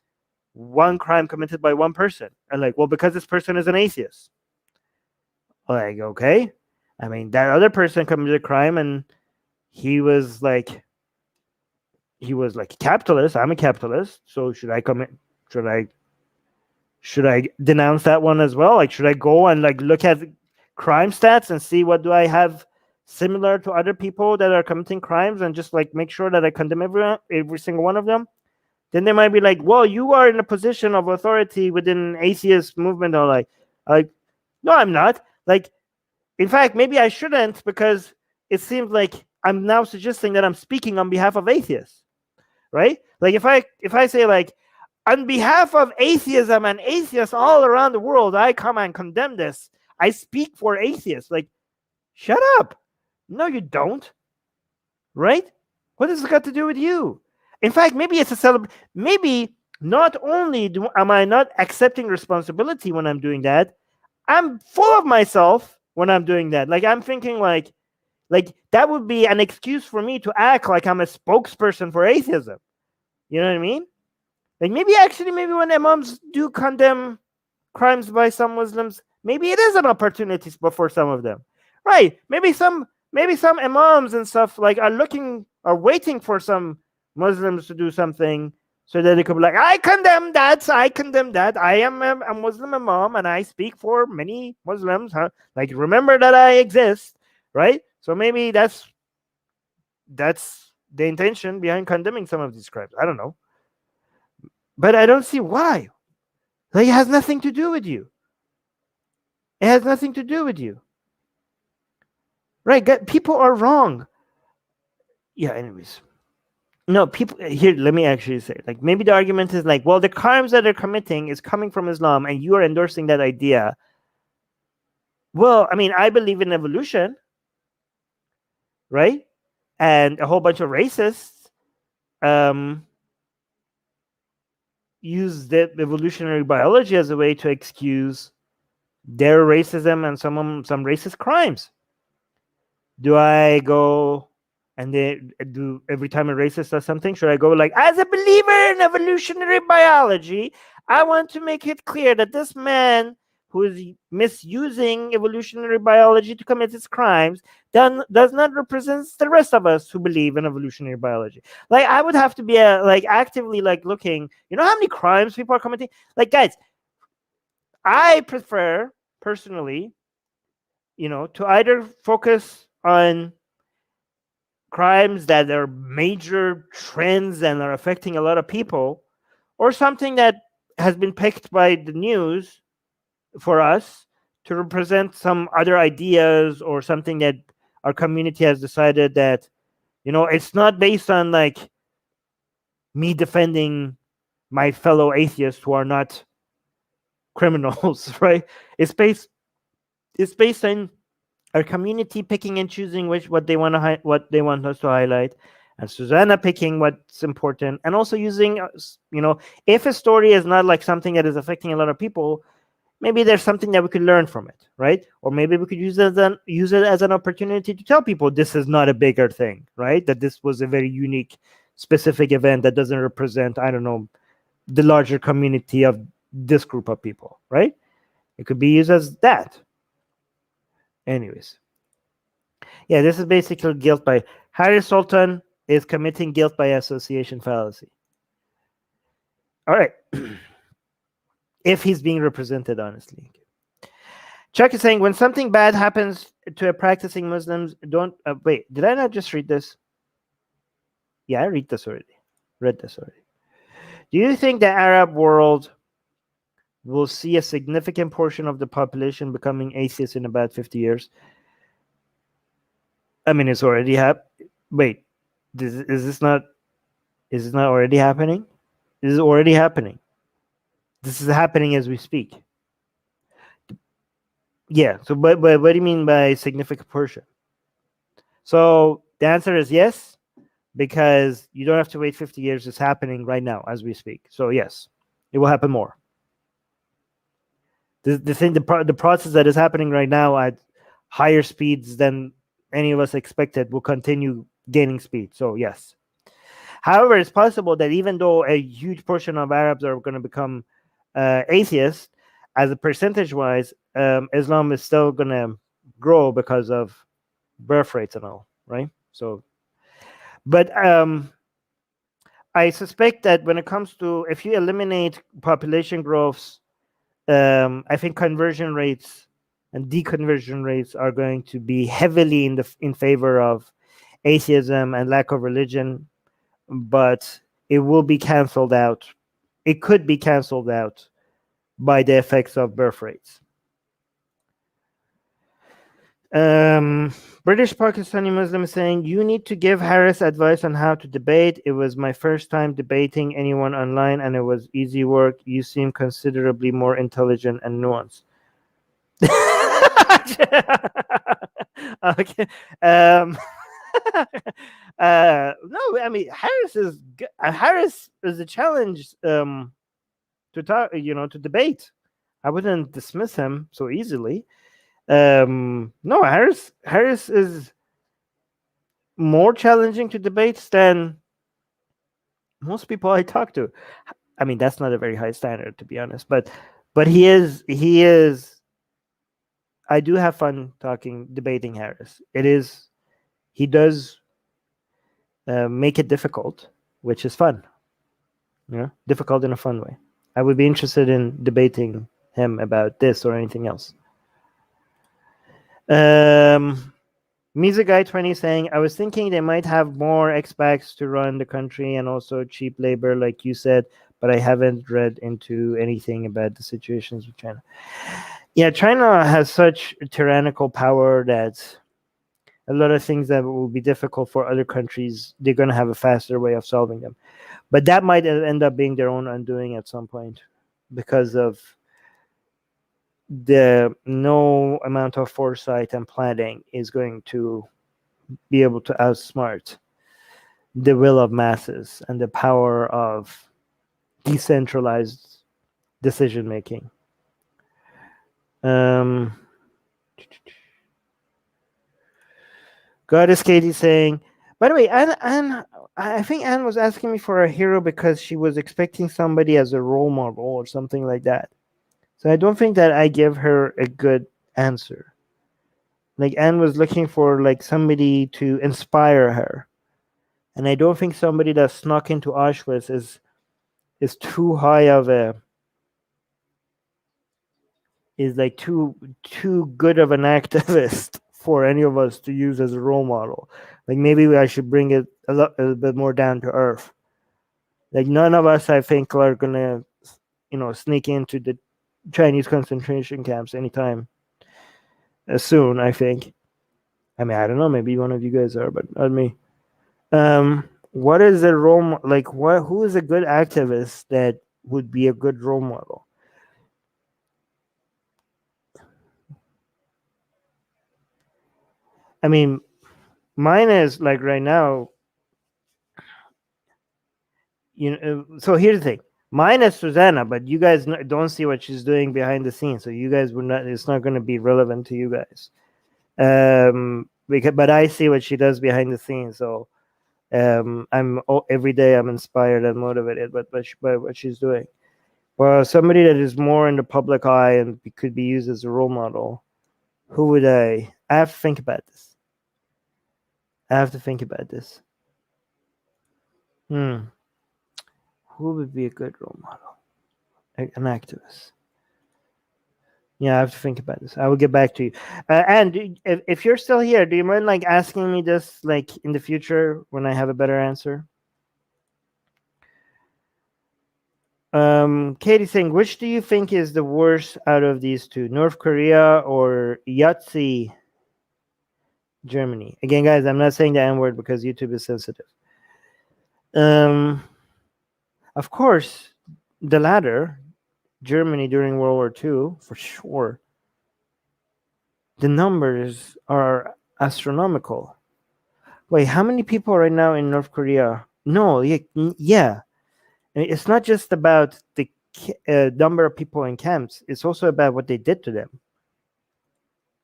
Speaker 1: one crime committed by one person? And like, well, because this person is an atheist. Like, okay, I mean, that other person committed a crime and he was like a capitalist. I'm a capitalist, so should I denounce that one as well? Like, should I go and like look at crime stats and see what do I have similar to other people that are committing crimes and just like make sure that I condemn every single one of them? Then they might be like, well, you are in a position of authority within atheist movement, or like no, I'm not. Like, in fact, maybe I shouldn't, because it seems like I'm now suggesting that I'm speaking on behalf of atheists, right? Like, if I say, like, on behalf of atheism and atheists all around the world, I come and condemn this. I speak for atheists. Like, shut up. No, you don't. Right? What has it got to do with you? In fact, maybe it's a celebration. Maybe not only am I not accepting responsibility when I'm doing that, I'm full of myself when I'm doing that. Like, I'm thinking like that would be an excuse for me to act like I'm a spokesperson for atheism. You know what I mean? Like, maybe when imams do condemn crimes by some Muslims, maybe it is an opportunity for some of them, right? Maybe some imams and stuff like are waiting for some Muslims to do something so that it could be like, I condemn that, I am a Muslim imam and I speak for many Muslims, huh? Like, remember that I exist, right? So maybe that's the intention behind condemning some of these crimes. I don't know, but I don't see why. Like, it has nothing to do with you. It has nothing to do with you, right? People are wrong. Yeah, anyways. No, people here, let me actually say, like, maybe the argument is like, well, the crimes that they're committing is coming from Islam and you are endorsing that idea. Well, I mean, I believe in evolution, right? And a whole bunch of racists use the evolutionary biology as a way to excuse their racism and some racist crimes. Do I go and they do every time a racist does something? Should I go like, as a believer in evolutionary biology, I want to make it clear that this man who is misusing evolutionary biology to commit his crimes does not represent the rest of us who believe in evolutionary biology. Like, I would have to be like actively like looking. You know how many crimes people are committing? Like, guys, I prefer personally, to either focus on crimes that are major trends and are affecting a lot of people, or something that has been picked by the news for us to represent some other ideas, or something that our community has decided that, it's not based on like me defending my fellow atheists who are not criminals, right? It's based on our community picking and choosing what they want to what they want us to highlight, and Susanna picking what's important, and also using, if a story is not like something that is affecting a lot of people, maybe there's something that we could learn from it, right? Or maybe we could use it as an opportunity to tell people this is not a bigger thing, right? That this was a very unique, specific event that doesn't represent, I don't know, the larger community of this group of people, right? It could be used as that. Anyways, yeah, this is basically guilt by Harris Sultan is committing guilt by association fallacy. All right. If he's being represented honestly. Chuck is saying, when something bad happens to a practicing Muslims, don't wait. Did I not just read this? Yeah, I read this already. Do you think the Arab world will see a significant portion of the population becoming atheists in about 50 years? I mean, it's already happened. Wait, is this not already happening? This is already happening. This is happening as we speak. Yeah. So, but what do you mean by significant portion? So the answer is yes, because you don't have to wait 50 years. It's happening right now as we speak. So yes, it will happen more. The process that is happening right now at higher speeds than any of us expected will continue gaining speed. So yes. However, it's possible that even though a huge portion of Arabs are going to become atheists, as a percentage-wise, Islam is still going to grow because of birth rates and all, right? So, but I suspect that when it comes to, if you eliminate population growths, I think conversion rates and deconversion rates are going to be heavily in favor of atheism and lack of religion, but it will be canceled out. It could be canceled out by the effects of birth rates. British Pakistani Muslim saying, you need to give Harris advice on how to debate. It was my first time debating anyone online and it was easy work. You seem considerably more intelligent and nuanced. Okay. No, I mean, Harris is a challenge to talk, to debate. I wouldn't dismiss him so easily. No, Harris is more challenging to debate than most people I talk to. I mean, that's not a very high standard, to be honest, but he is. I do have fun debating Harris. He does make it difficult, which is fun. difficult in a fun way. I would be interested in debating him about this or anything else. Music Guy 20 saying, I was thinking they might have more expats to run the country and also cheap labor, like you said, but I haven't read into anything about the situations with China. Yeah, China has such tyrannical power that a lot of things that will be difficult for other countries, they're going to have a faster way of solving them. But that might end up being their own undoing at some point because of the no amount of foresight and planning is going to be able to outsmart the will of masses and the power of decentralized decision making. Goddess Katie saying, by the way, Anne, I think Anne was asking me for a hero because she was expecting somebody as a role model or something like that. So I don't think that I give her a good answer. Like Anne was looking for like somebody to inspire her. And I don't think somebody that snuck into Auschwitz is too high of a is like too good of an activist for any of us to use as a role model. Like maybe I should bring it a bit more down to earth. Like none of us, I think, are gonna, sneak into the Chinese concentration camps anytime soon. I think. I mean, I don't know. Maybe one of you guys are, but not me. What is a role like? What? Who is a good activist that would be a good role model? I mean, mine is like right now. So here's the thing. Mine is Susanna, but you guys don't see what she's doing behind the scenes, so you guys would not. It's not going to be relevant to you guys. But I see what she does behind the scenes, so every day I'm inspired and motivated by what she's doing. Well, somebody that is more in the public eye and could be used as a role model. Who would I have to think about this. I have to think about this. Who would be a good role model? An activist. Yeah, I have to think about this. I will get back to you. And if you're still here, do you mind like asking me this like in the future when I have a better answer? Katie saying, which do you think is the worst out of these two, North Korea or Yahtzee, Germany? Again, guys, I'm not saying the N word because YouTube is sensitive. Of course, the latter, Germany during World War II, for sure. The numbers are astronomical. Wait, how many people right now in North Korea? No, yeah. It's not just about the number of people in camps. It's also about what they did to them.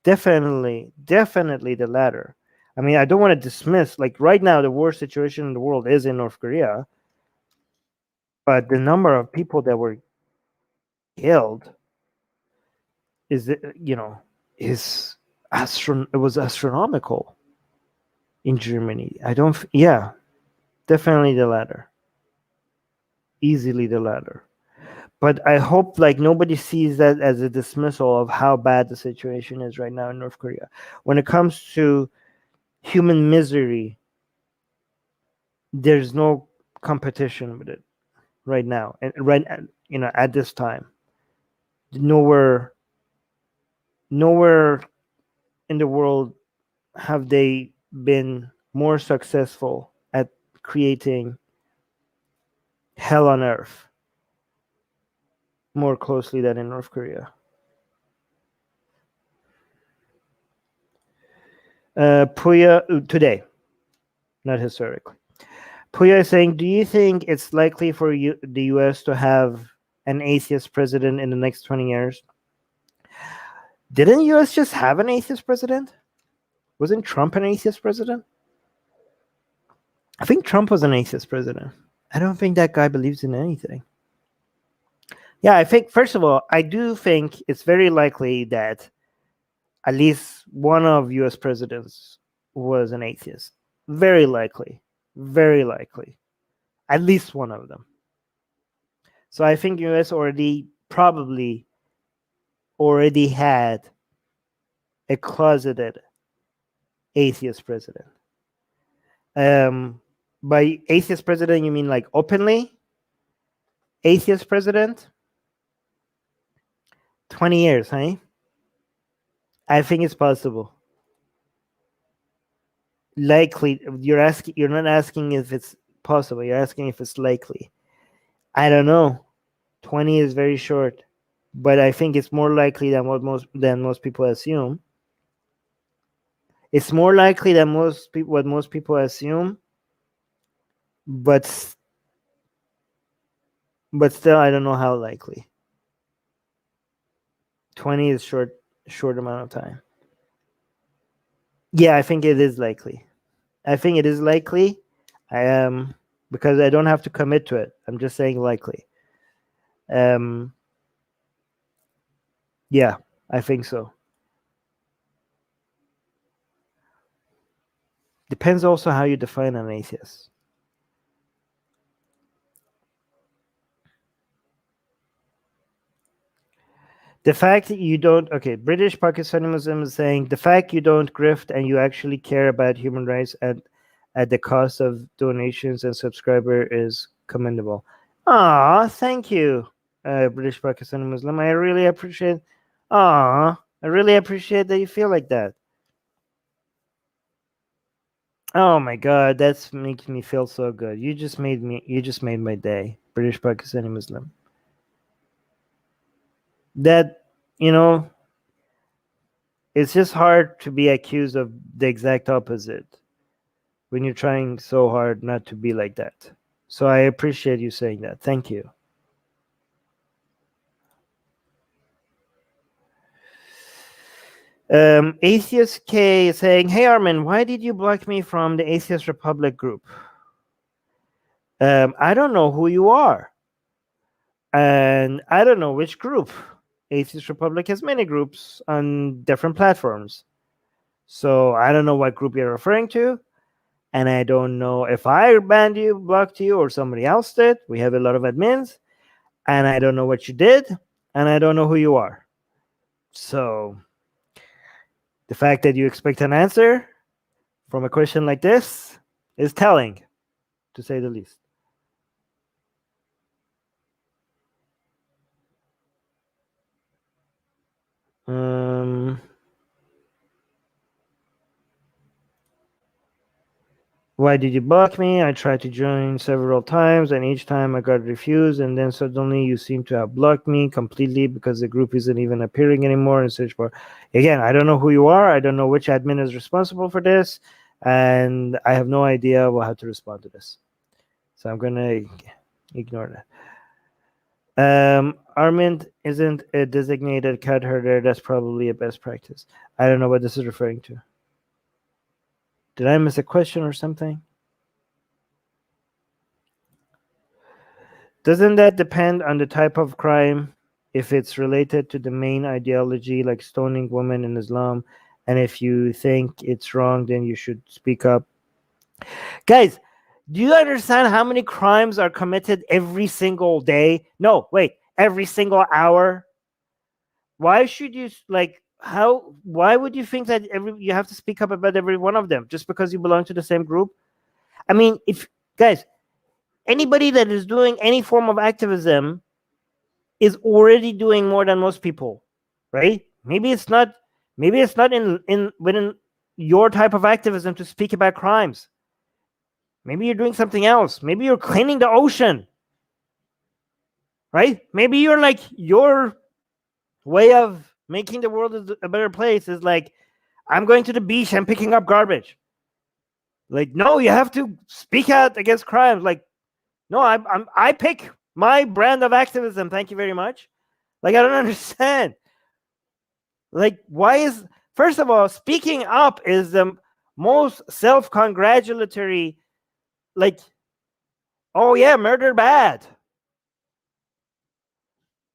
Speaker 1: Definitely the latter. I mean, I don't want to dismiss, like right now, the worst situation in the world is in North Korea. But the number of people that were killed it was astronomical in Germany. Definitely the latter. Easily the latter. But I hope like nobody sees that as a dismissal of how bad the situation is right now in North Korea. When it comes to human misery, there's no competition with it right now. And at this time. Nowhere in the world have they been more successful at creating hell on earth more closely than in North Korea. Puya today, not historically. Puya is saying, do you think it's likely for the US to have an atheist president in the next 20 years? Didn't US just have an atheist president? Wasn't Trump an atheist president? I think Trump was an atheist president. I don't think that guy believes in anything. Yeah, I think, first of all, I do think it's very likely that at least one of US presidents was an atheist. Very likely. Very likely. At least one of them. So I think US probably already had a closeted atheist president. By atheist president, you mean like openly atheist president? 20 years, huh? I think it's possible. Likely, you're not asking if it's possible, you're asking if it's likely. I don't know. 20 is very short, but I think it's more likely than what most people assume. It's more likely than what most people assume, but still I don't know how likely. 20 is short amount of time. Yeah, I think it is likely. Because I don't have to commit to it. I'm just saying likely. Yeah, I think so. Depends also how you define an atheist. The fact that you don't, British Pakistani Muslim is saying the fact you don't grift and you actually care about human rights at the cost of donations and subscriber is commendable. Thank you, British Pakistani Muslim. I really appreciate. I really appreciate that you feel like that. Oh my God, that's making me feel so good. You just made my day, British Pakistani Muslim. That, it's just hard to be accused of the exact opposite when you're trying so hard not to be like that. So I appreciate you saying that. Thank you. Atheist K is saying, "Hey Armin, why did you block me from the Atheist Republic group? I don't know who you are, and I don't know which group. Atheist Republic has many groups on different platforms, so I don't know what group you're referring to, and I don't know if I banned you, blocked you, or somebody else did. We have a lot of admins, and I don't know what you did, and I don't know who you are. So the fact that you expect an answer from a question like this is telling, to say the least." Why did you block me? I tried to join several times, and each time I got refused, and then suddenly you seem to have blocked me completely because the group isn't even appearing anymore in search bar. Again, I don't know who you are. I don't know which admin is responsible for this, and I have no idea how to respond to this. So I'm going to ignore that. Armin isn't a designated cat herder. That's probably a best practice. I don't know what this is referring to. Did I miss a question or something? Doesn't that depend on the type of crime? If it's related to the main ideology, like stoning women in Islam, and if you think it's wrong, then you should speak up. Guys, do you understand how many crimes are committed every single day? No, wait, every single hour? Why should you why would you think that you have to speak up about every one of them just because you belong to the same group? I mean, guys, anybody that is doing any form of activism is already doing more than most people, right? Maybe it's not in within your type of activism to speak about crimes. Maybe you're doing something else. Maybe you're cleaning the ocean, right? Maybe you're like, your way of making the world a better place is like, I'm going to the beach and picking up garbage. Like, no, you have to speak out against crimes. Like, no, I pick my brand of activism. Thank you very much. Like, I don't understand. Like, first of all, speaking up is the most self-congratulatory, like, oh yeah, murder bad.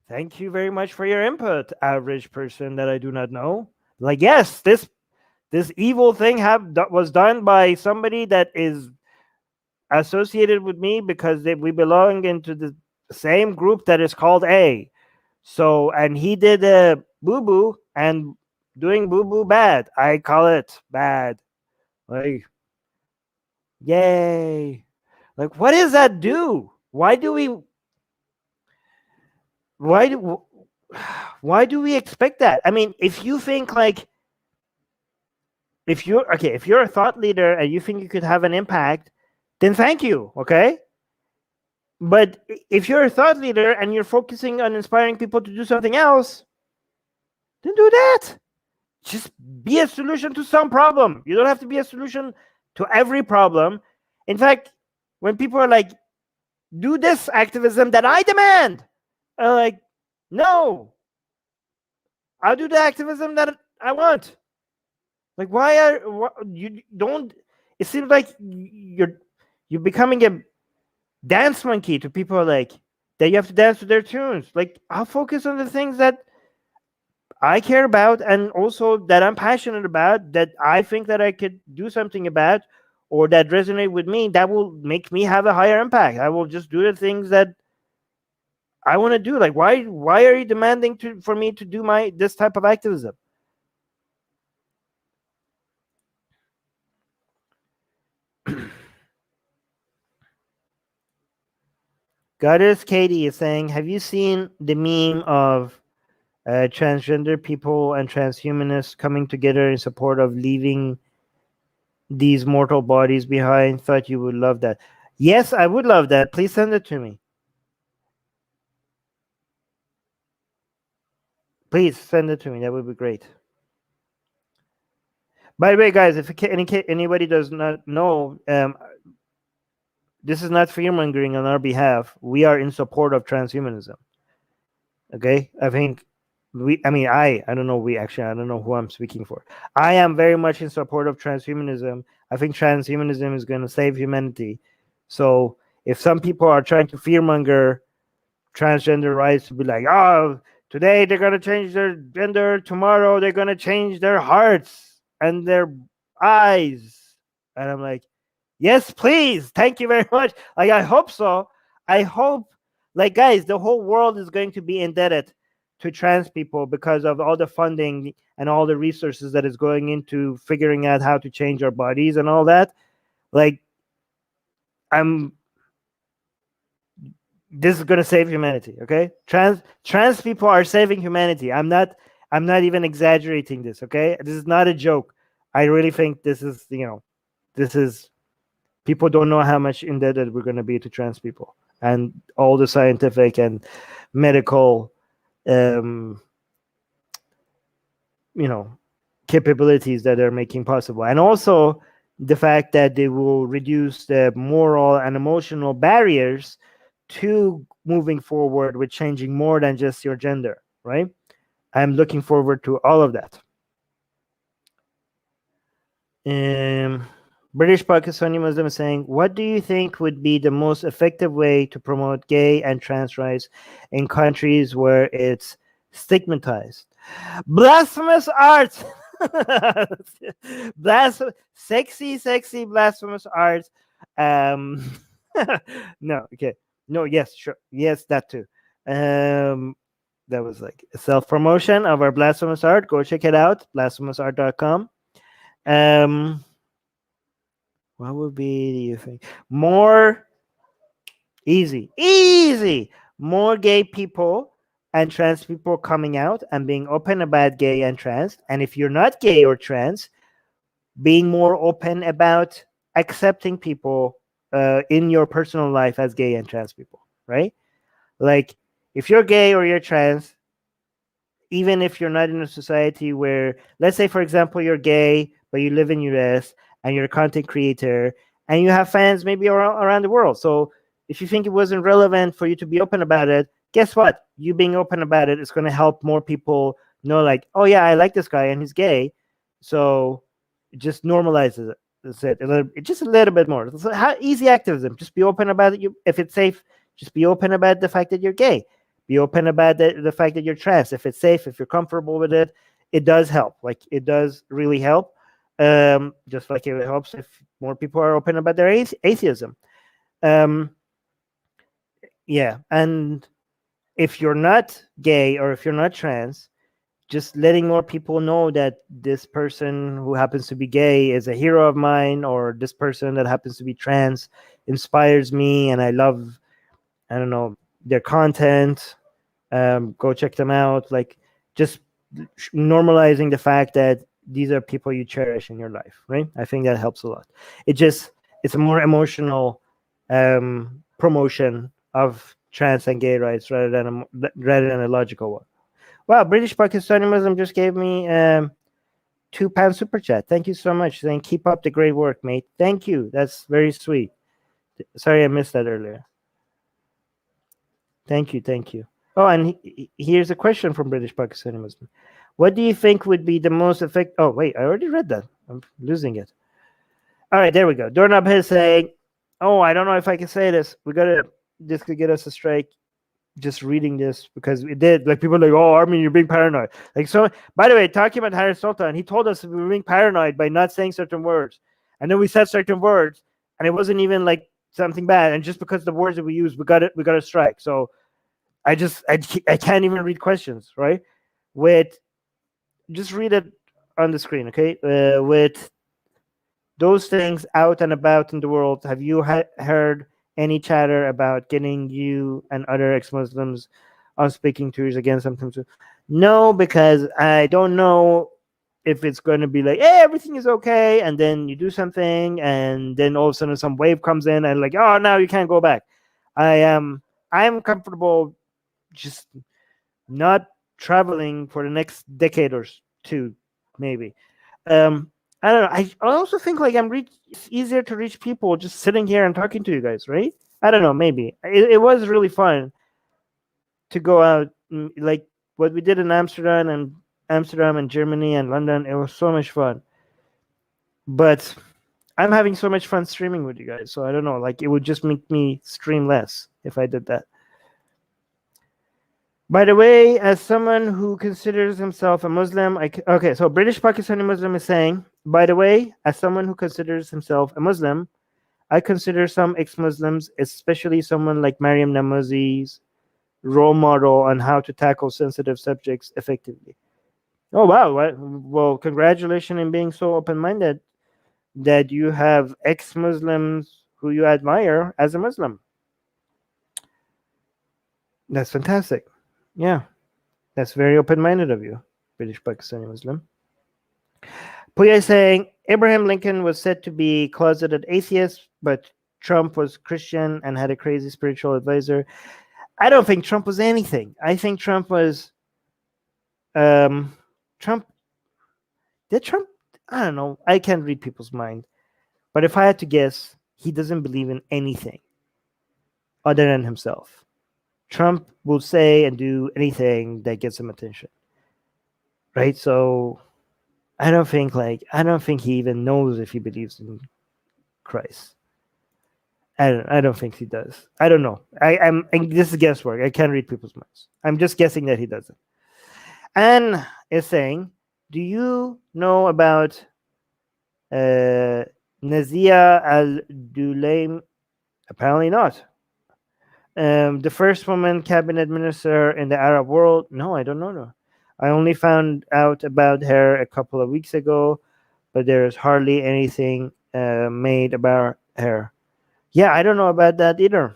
Speaker 1: Thank you very much for your input, average person that I do not know. Like, yes, this evil thing was done by somebody that is associated with me because we belong into the same group that is called A. So, and he did a boo boo, and doing boo boo bad. I call it bad. Like, yay. Like, what does that do? Why do we, why do, why do we expect that? I mean, if you think like, if you're a thought leader and you think you could have an impact, then thank you, okay? But if you're a thought leader and you're focusing on inspiring people to do something else, then do that. Just be a solution to some problem. You don't have to be a solution to every problem. In fact, when people are like, do this activism that I demand, I'm like, no, I'll do the activism that I want. Like, you don't? It seems like you're becoming a dance monkey to people like that. You have to dance to their tunes. Like, I'll focus on the things that I care about, and also that I'm passionate about, that I think that I could do something about, or that resonate with me, that will make me have a higher impact. I will just do the things that I want to do. Like, why are you demanding for me to do this type of activism? Goddess Katie is saying, have you seen the meme of transgender people and transhumanists coming together in support of leaving these mortal bodies behind? Thought you would love that. Yes, I would love that. Please send it to me. Please send it to me. That would be great. By the way, guys, if anybody does not know, this is not fear-mongering on our behalf. We are in support of transhumanism. Okay? I don't know, I don't know who I'm speaking for. I am very much in support of transhumanism. I think transhumanism is going to save humanity. So if some people are trying to fearmonger transgender rights, to be like, oh, today they're going to change their gender, tomorrow they're going to change their hearts and their eyes. And I'm like, yes, please. Thank you very much. Like, I hope so. I hope, like, guys, the whole world is going to be indebted to trans people because of all the funding and all the resources that is going into figuring out how to change our bodies and all that. Like, this is going to save humanity. Okay, trans people are saving humanity. I'm not even exaggerating this. Okay, this is not a joke. I really think this is, people don't know how much indebted we're going to be to trans people and all the scientific and medical capabilities that they're making possible, and also the fact that they will reduce the moral and emotional barriers to moving forward with changing more than just your gender, right? I'm looking forward to all of that. British Pakistani Muslim is saying, what do you think would be the most effective way to promote gay and trans rights in countries where it's stigmatized? Blasphemous art. Sexy blasphemous art. No, okay. No, yes, sure. Yes, that too. That was like a self-promotion of our blasphemous art. Go check it out, blasphemousart.com. What would be, do you think? More easy. More gay people and trans people coming out and being open about gay and trans. And if you're not gay or trans, being more open about accepting people in your personal life as gay and trans people, right? Like, if you're gay or you're trans, even if you're not in a society where, let's say, for example, you're gay, but you live in US and you're a content creator and you have fans maybe around the world. So if you think it wasn't relevant for you to be open about it, guess what? You being open about it is going to help more people know, like, oh yeah, I like this guy and he's gay. So it just normalizes it. That's it. Just a little bit more. So easy activism. Just be open about it. If it's safe, just be open about the fact that you're gay. Be open about the fact that you're trans. If it's safe, if you're comfortable with it, it does help. Like, it does really help. Just like it helps if more people are open about their atheism. Yeah, and if you're not gay or if you're not trans, just letting more people know that this person who happens to be gay is a hero of mine, or this person that happens to be trans inspires me and I love, I don't know, their content. Go check them out. Like, just normalizing the fact that these are people you cherish in your life, right? I think that helps a lot. It's a more emotional promotion of trans and gay rights rather than a logical one. Wow, British Pakistani Muslim just gave me £2 super chat. Thank you so much. Then keep up the great work, mate. Thank you. That's very sweet. Sorry I missed that earlier. Thank you, thank you. Oh, and here's a question from British Pakistani Muslim. What do you think would be the most effective? Oh, wait, I already read that. I'm losing it. All right, there we go. Doorknob is saying, "Oh, I don't know if I can say this. This could get us a strike." Just reading this because it did. Like, people are like, "Oh, Armin, you're being paranoid." Like, so. By the way, talking about Harry Sultan, he told us we were being paranoid by not saying certain words, and then we said certain words, and it wasn't even like something bad. And just because the words that we used, we got a strike. So I can't even read questions, right? With Just read it on the screen, okay? With those things out and about in the world, have you heard any chatter about getting you and other ex-Muslims on speaking tours against something? No, because I don't know if it's going to be like, hey, everything is okay, and then you do something, and then all of a sudden some wave comes in, and like, oh, now you can't go back. I'm comfortable just not traveling for the next decade or two, maybe. I don't know. I also think like it's easier to reach people just sitting here and talking to you guys, right? I don't know. Maybe it was really fun to go out, like what we did in Amsterdam and Germany and London. It was so much fun. But I'm having so much fun streaming with you guys, so I don't know. Like, it would just make me stream less if I did that. By the way, as someone who considers himself a Muslim, okay, so British Pakistani Muslim is saying, by the way, as someone who considers himself a Muslim, I consider some ex-Muslims, especially someone like Mariam Namazi's role model on how to tackle sensitive subjects effectively. Oh, wow. Well, congratulations in being so open-minded that you have ex-Muslims who you admire as a Muslim. That's fantastic. Yeah. That's very open-minded of you, British Pakistani Muslim. Puya is saying Abraham Lincoln was said to be closeted atheist, but Trump was Christian and had a crazy spiritual advisor. I don't think Trump was anything. I think Trump was Trump. Did Trump? I don't know. I can't read people's mind. But if I had to guess, he doesn't believe in anything other than himself. Trump will say and do anything that gets him attention. Right? So I don't think he even knows if he believes in Christ. I don't think he does. I don't know. This is guesswork. I can't read people's minds. I'm just guessing that he doesn't. Anne is saying, do you know about Nazia al-Dulaim? Apparently not. The first woman cabinet minister in the Arab world? No, I don't know. No. I only found out about her a couple of weeks ago, but there's hardly anything made about her. Yeah, I don't know about that either.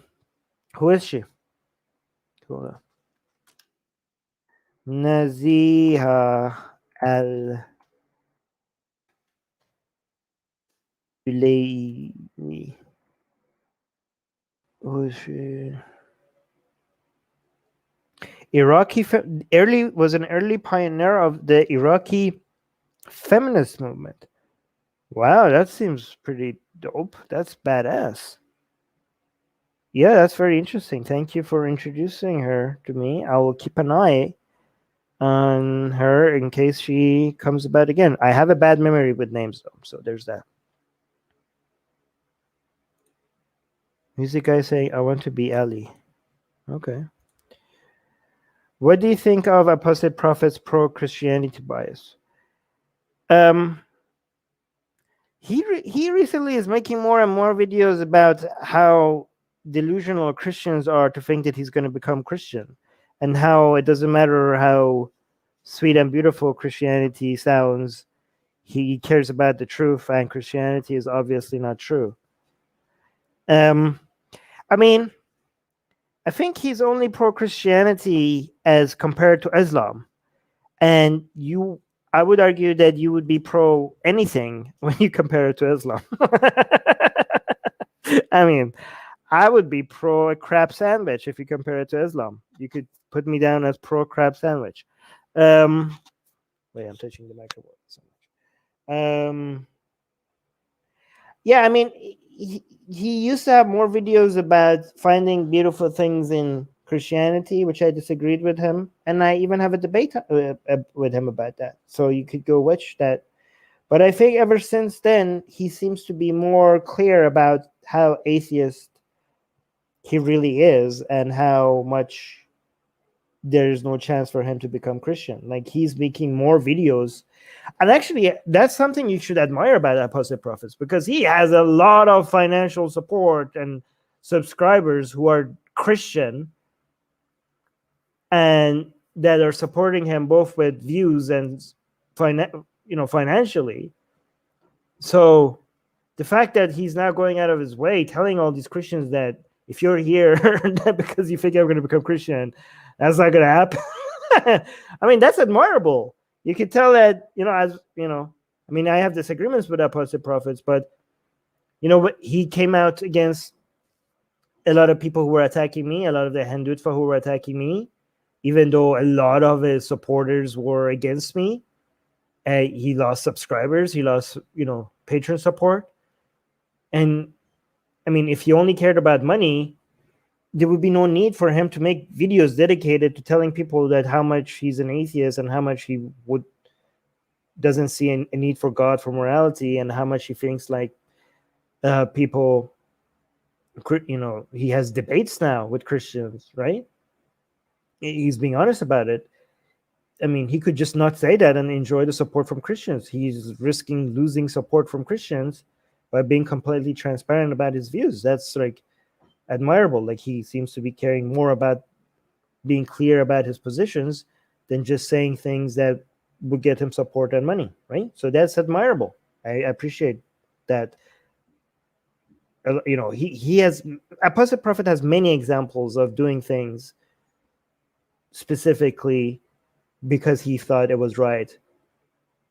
Speaker 1: Who is she? Cool. Naziha al Ulaimi. Who is she? Was an early pioneer of the Iraqi feminist movement. Wow, that seems pretty dope. That's badass. Yeah, that's very interesting. Thank you for introducing her to me. I will keep an eye on her in case she comes about again. I have a bad memory with names, though, so there's that. Music guy saying, I want to be Ali. Okay. What do you think of Apostate Prophet's pro-Christianity bias? He recently is making more and more videos about how delusional Christians are to think that he's going to become Christian, and how it doesn't matter how sweet and beautiful Christianity sounds, he cares about the truth, and Christianity is obviously not true. I mean, I think he's only pro Christianity as compared to Islam, and I would argue that you would be pro anything when you compare it to Islam. I mean, I would be pro a crab sandwich if you compare it to Islam. You could put me down as pro crab sandwich. Wait, I'm touching the microphone so much. Yeah, I mean, he used to have more videos about finding beautiful things in Christianity, which I disagreed with him, and I even have a debate with him about that. So you could go watch that. But I think ever since then, he seems to be more clear about how atheist he really is and how much there's no chance for him to become Christian. Like, he's making more videos. And actually, that's something you should admire about Apostle Prophets, because he has a lot of financial support and subscribers who are Christian and that are supporting him both with views and financially. So the fact that he's now going out of his way telling all these Christians that if you're here because you think you're going to become Christian, that's not going to happen. I mean, that's admirable. You could tell that, I mean, I have disagreements with Apostle Prophets, but, he came out against a lot of people who were attacking me, a lot of the Hindutva who were attacking me, even though a lot of his supporters were against me. He lost subscribers, he lost, patron support. And I mean, if he only cared about money, there would be no need for him to make videos dedicated to telling people that how much he's an atheist and how much he doesn't see a need for God, for morality, and how much he thinks like people, he has debates now with Christians, right? He's being honest about it. I mean, he could just not say that and enjoy the support from Christians. He's risking losing support from Christians by being completely transparent about his views. That's like admirable. Like, he seems to be caring more about being clear about his positions than just saying things that would get him support and money, right? So that's admirable. I appreciate that. He has, Apostle Prophet has many examples of doing things specifically because he thought it was right,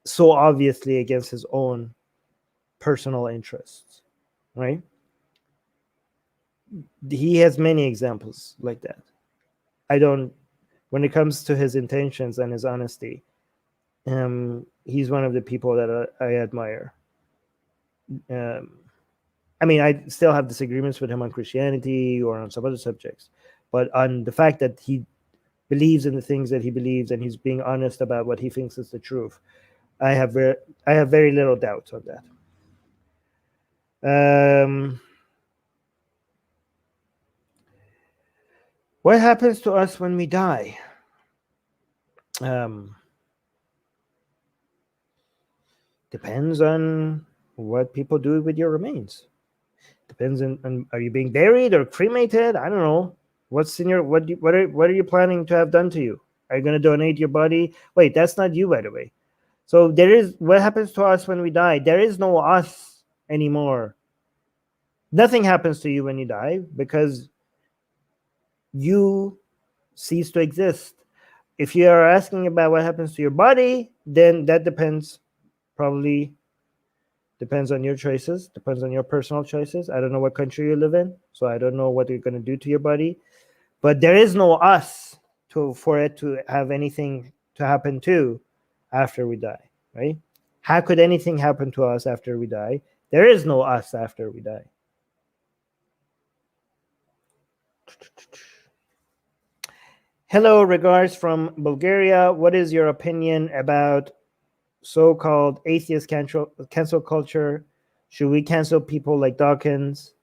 Speaker 1: so obviously against his own personal interests, right? He has many examples like that. When it comes to his intentions and his honesty, he's one of the people that I admire. I mean, I still have disagreements with him on Christianity or on some other subjects, but on the fact that he believes in the things that he believes and he's being honest about what he thinks is the truth, I have very little doubt on that. What happens to us when we die? Depends on what people do with your remains. Depends on are you being buried or cremated? I don't know. What's in your what are you planning to have done to you? Are you going to donate your body? Wait, that's not you, by the way. So there is what happens to us when we die. There is no us anymore. Nothing happens to you when you die because you cease to exist. If you are asking about what happens to your body, then that probably depends on your choices, depends on your personal choices. I don't know what country you live in, so I don't know what you're going to do to your body. But there is no us for it to have anything to happen to after we die, right? How could anything happen to us after we die? There is no us after we die. Hello, regards from Bulgaria. What is your opinion about so-called atheist cancel culture? Should we cancel people like Dawkins,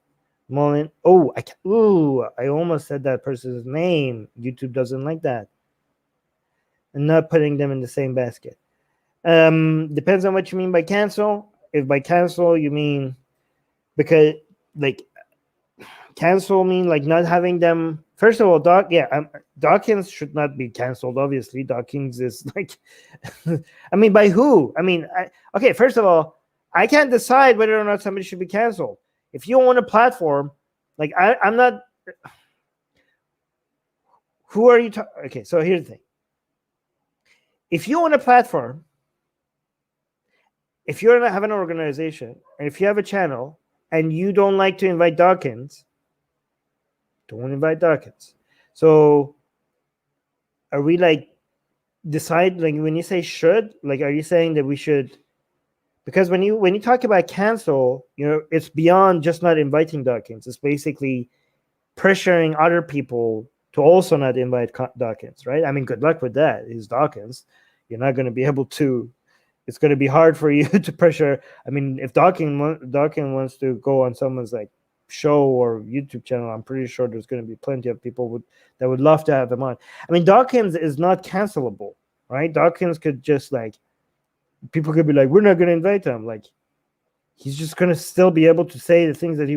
Speaker 1: Mullen? I almost said that person's name. YouTube doesn't like that. And not putting them in the same basket. Depends on what you mean by cancel. If by cancel you mean because like cancel mean like not having them? First of all, Dawkins should not be canceled. Obviously, Dawkins is like, I mean, by who? I mean, okay. First of all, I can't decide whether or not somebody should be canceled. If you own a platform, like I'm not. Who are you? Okay, so here's the thing. If you own a platform, if you have an organization, and if you have a channel, and you don't like to invite Dawkins, don't invite Dawkins. So, are we like decide like when you say should, like are you saying that we should? Because when you talk about cancel, it's beyond just not inviting Dawkins. It's basically pressuring other people to also not invite Dawkins, right? I mean, good luck with that. He's Dawkins. You're not going to be able to. It's going to be hard for you to pressure. I mean, if Dawkins wants to go on someone's like show or YouTube channel, I'm pretty sure there's going to be plenty of people that would love to have him on. I mean, Dawkins is not cancelable, right? Dawkins could just like, people could be like, we're not going to invite him. Like, he's just going to still be able to say the things that he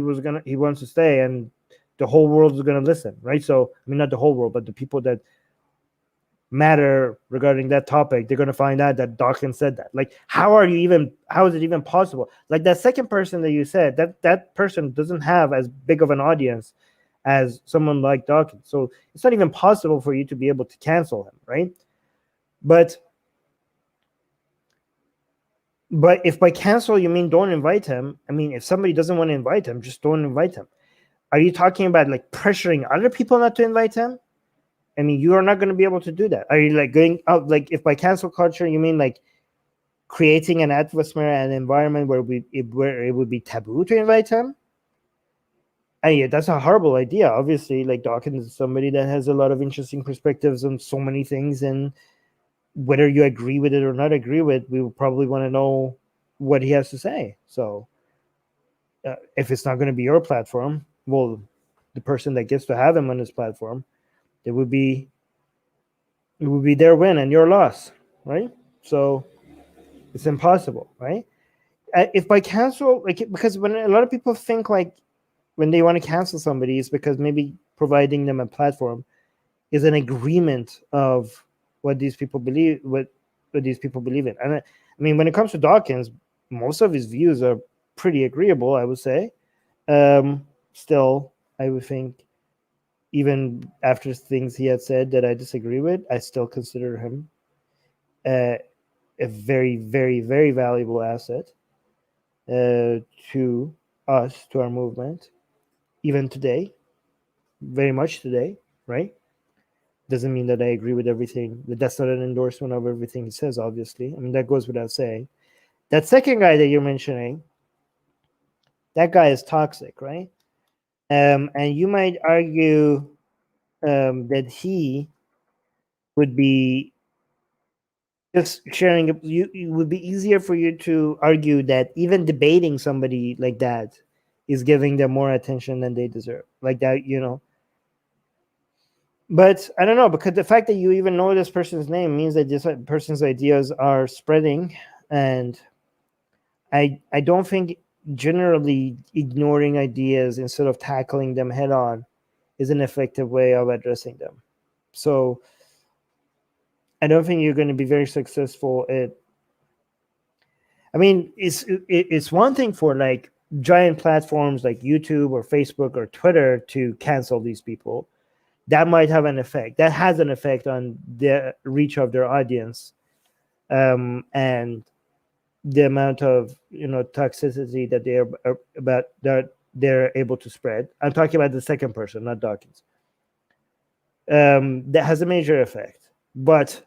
Speaker 1: wants to say, and the whole world is going to listen, right? So, I mean, not the whole world, but the people that matter regarding that topic, they're going to find out that Dawkins said that. Like, how is it even possible? Like that second person that you said, that person doesn't have as big of an audience as someone like Dawkins. So it's not even possible for you to be able to cancel him, right? But if by cancel you mean don't invite him, I mean, if somebody doesn't want to invite him, just don't invite him. Are you talking about like pressuring other people not to invite him? I mean, you are not going to be able to do that. Are you like going out, like if by cancel culture you mean like creating an atmosphere and environment where it would be taboo to invite him? And yeah, that's a horrible idea. Obviously, like Dawkins is somebody that has a lot of interesting perspectives on so many things, and whether you agree with it or not agree with, we will probably want to know what he has to say. So if it's not going to be your platform, well, the person that gets to have him on his platform, it would be their win and your loss, right? So it's impossible, right? If by cancel, like, because when a lot of people think like when they want to cancel somebody, is because maybe providing them a platform is an agreement of what these people believe, what these people believe in. And I mean, when it comes to Dawkins, most of his views are pretty agreeable, I would say. Still, I would think, even after things he had said that I disagree with, I still consider him a very, very, very valuable asset to us, to our movement, even today, very much today, right? Doesn't mean that I agree with everything. That's not an endorsement of everything he says, obviously. I mean, that goes without saying. That second guy that you're mentioning, that guy is toxic, right? And you might argue that he would be just sharing. It would be easier for you to argue that even debating somebody like that is giving them more attention than they deserve. Like that, But I don't know, because the fact that you even know this person's name means that this person's ideas are spreading, and I don't think generally ignoring ideas instead of tackling them head on is an effective way of addressing them. So I don't think you're going to be very successful at. I mean, it's one thing for like giant platforms like YouTube or Facebook or Twitter to cancel these people. That might have an effect. That has an effect on the reach of their audience, and the amount of toxicity that they're able to spread. I'm talking about the second person, not Dawkins. That has a major effect. But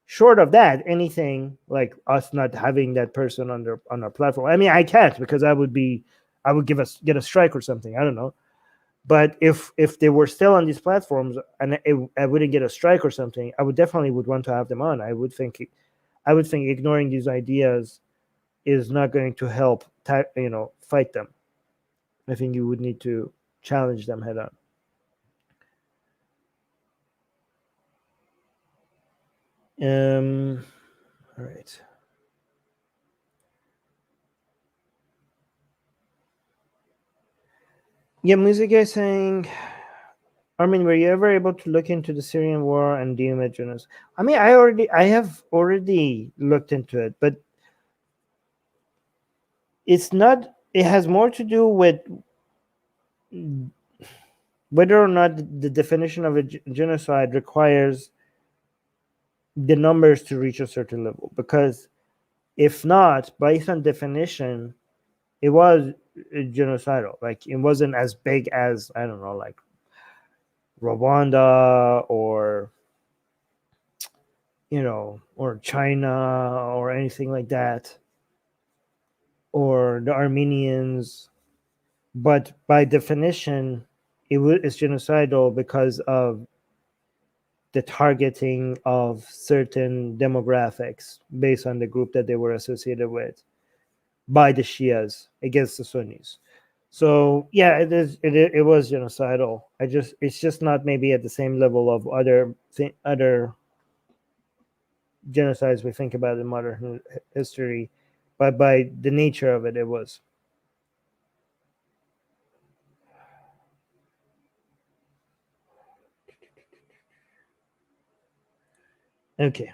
Speaker 1: short of that, anything like us not having that person on our platform. I mean, I can't, because I would get a strike or something. I don't know. But if they were still on these platforms and I wouldn't get a strike or something, I would definitely want to have them on. I would think ignoring these ideas is not going to help fight them. I think you would need to challenge them head on. All right. Yeah, music guy saying, Armin, were you ever able to look into the Syrian war and the genocide? I mean, I have already looked into it, but it's not. It has more to do with whether or not the definition of a genocide requires the numbers to reach a certain level. Because if not, based on definition, it was genocidal. Like it wasn't as big as, I don't know, like Rwanda or or China or anything like that, or the Armenians. But by definition, it's genocidal because of the targeting of certain demographics based on the group that they were associated with by the Shias against the Sunnis. So yeah, it was genocidal. It's just not maybe at the same level of other genocides we think about in modern history, but by the nature of it, it was. Okay.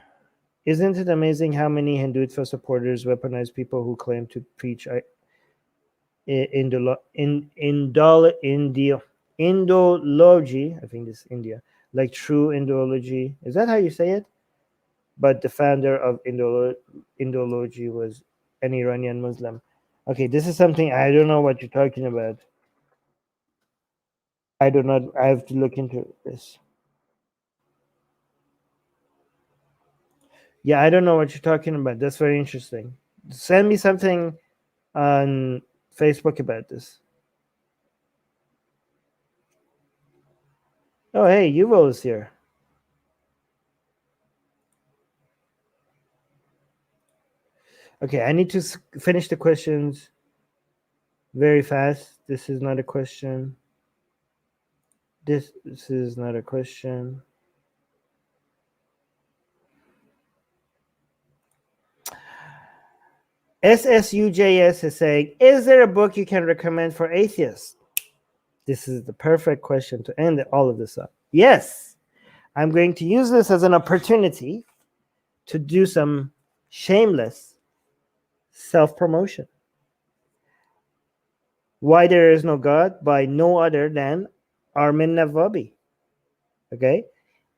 Speaker 1: Isn't it amazing how many Hindutva supporters weaponize people who claim to preach Indology? I think this is India, like true Indology. Is that how you say it? But the founder of Indology was an Iranian Muslim. Okay, this is something I don't know what you're talking about. I do not. I have to look into this. Yeah, I don't know what you're talking about. That's very interesting. Send me something on Facebook about this. Oh, hey, Yuval is here. Okay, I need to finish the questions very fast. This is not a question. This is not a question. SSUJS is saying, is there a book you can recommend for atheists? This is the perfect question to end all of this up. Yes, I'm going to use this as an opportunity to do some shameless self-promotion. Why There Is No God by no other than Armin Navabi. Okay?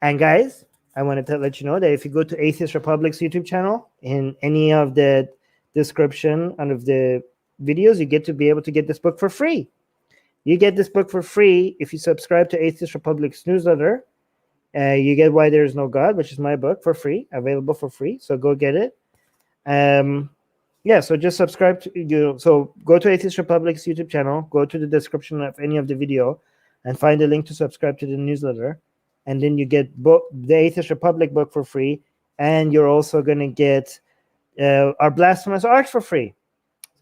Speaker 1: And guys, I wanted to let you know that if you go to Atheist Republic's YouTube channel, in any of the description of the videos, you get to be able to get this book for free. You get this book for free if you subscribe to Atheist Republic's newsletter. You get Why There Is No God, which is my book, for free, available for free. So go get it. Yeah, so just subscribe to so go to Atheist Republic's YouTube channel, go to the description of any of the video, and find a link to subscribe to the newsletter, and then you get the Atheist Republic book for free, and you're also gonna get our blasphemous art for free.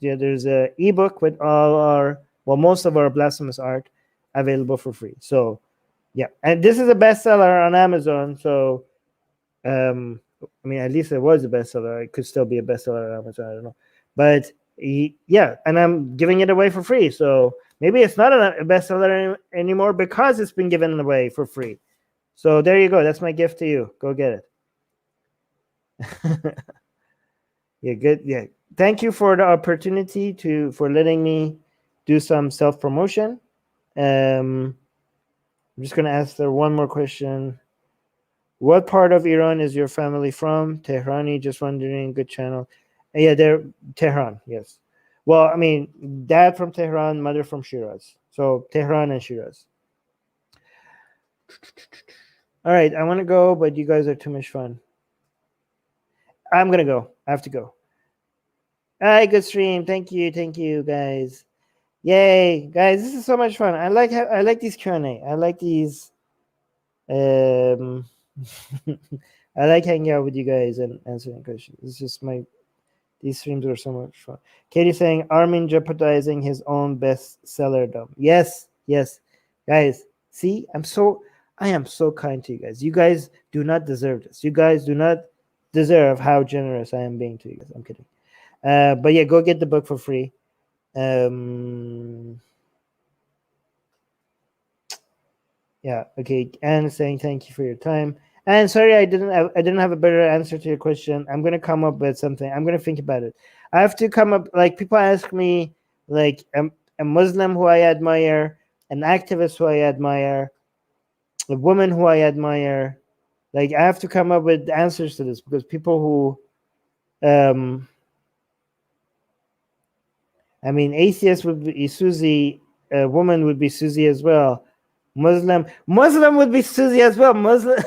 Speaker 1: Yeah, there's a ebook with most of our blasphemous art available for free. So yeah, and this is a bestseller on Amazon. So I mean, at least it was a bestseller. It could still be a bestseller on Amazon. I don't know, but yeah, and I'm giving it away for free. So maybe it's not a bestseller anymore because it's been given away for free. So there you go. That's my gift to you. Go get it. Yeah, good. Yeah, thank you for the opportunity for letting me do some self promotion. I'm just gonna ask there one more question. What part of Iran is your family from? Tehrani, just wondering. Good channel. Yeah, they're Tehran. Yes. Well, I mean, dad from Tehran, mother from Shiraz. So Tehran and Shiraz. All right, I want to go, but you guys are too much fun. I'm gonna go. I have to go. All right, good stream. Thank you, guys. Yay, guys! This is so much fun. I like these Q&A. I like these. I like hanging out with you guys and answering questions. It's just these streams are so much fun. Katie saying Armin jeopardizing his own bestsellerdom. Yes, guys. See, I am so kind to you guys. You guys do not deserve this. You guys do not deserve how generous I am being to you guys. I'm kidding. But yeah, go get the book for free. Yeah. Okay. And saying thank you for your time. And sorry, I didn't have a better answer to your question. I'm gonna come up with something. I'm gonna think about it. I have to come up, like, people ask me, like, a Muslim who I admire, an activist who I admire, a woman who I admire. Like, I have to come up with answers to this, because people who, I mean, atheist would be Susie, a woman would be Susie as well. Muslim would be Susie as well. Muslim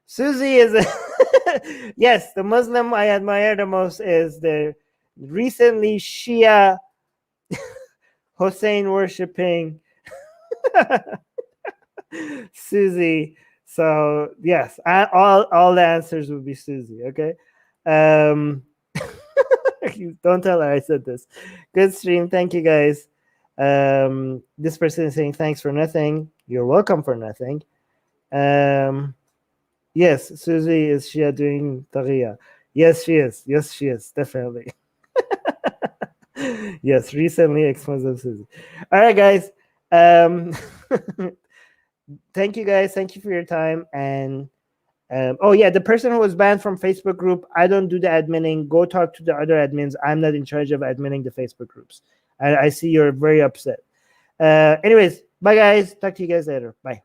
Speaker 1: Susie is yes, the Muslim I admire the most is the recently Shia Hussein worshipping Susie. So yes, all the answers would be Susie. Okay. Don't tell her I said this. Good stream. Thank you, guys. This person is saying thanks for nothing. You're welcome for nothing. Yes, Susie, is Shia doing Tariya? Yes, she is. Yes, she is. Definitely. Yes, recently exposed of Susie. All right, guys. Thank you, guys. Thank you for your time. And oh yeah, the person who was banned from Facebook group, I don't do the adminning. Go talk to the other admins. I'm not in charge of adminning the Facebook groups. I see you're very upset. Anyways, bye guys. Talk to you guys later. Bye.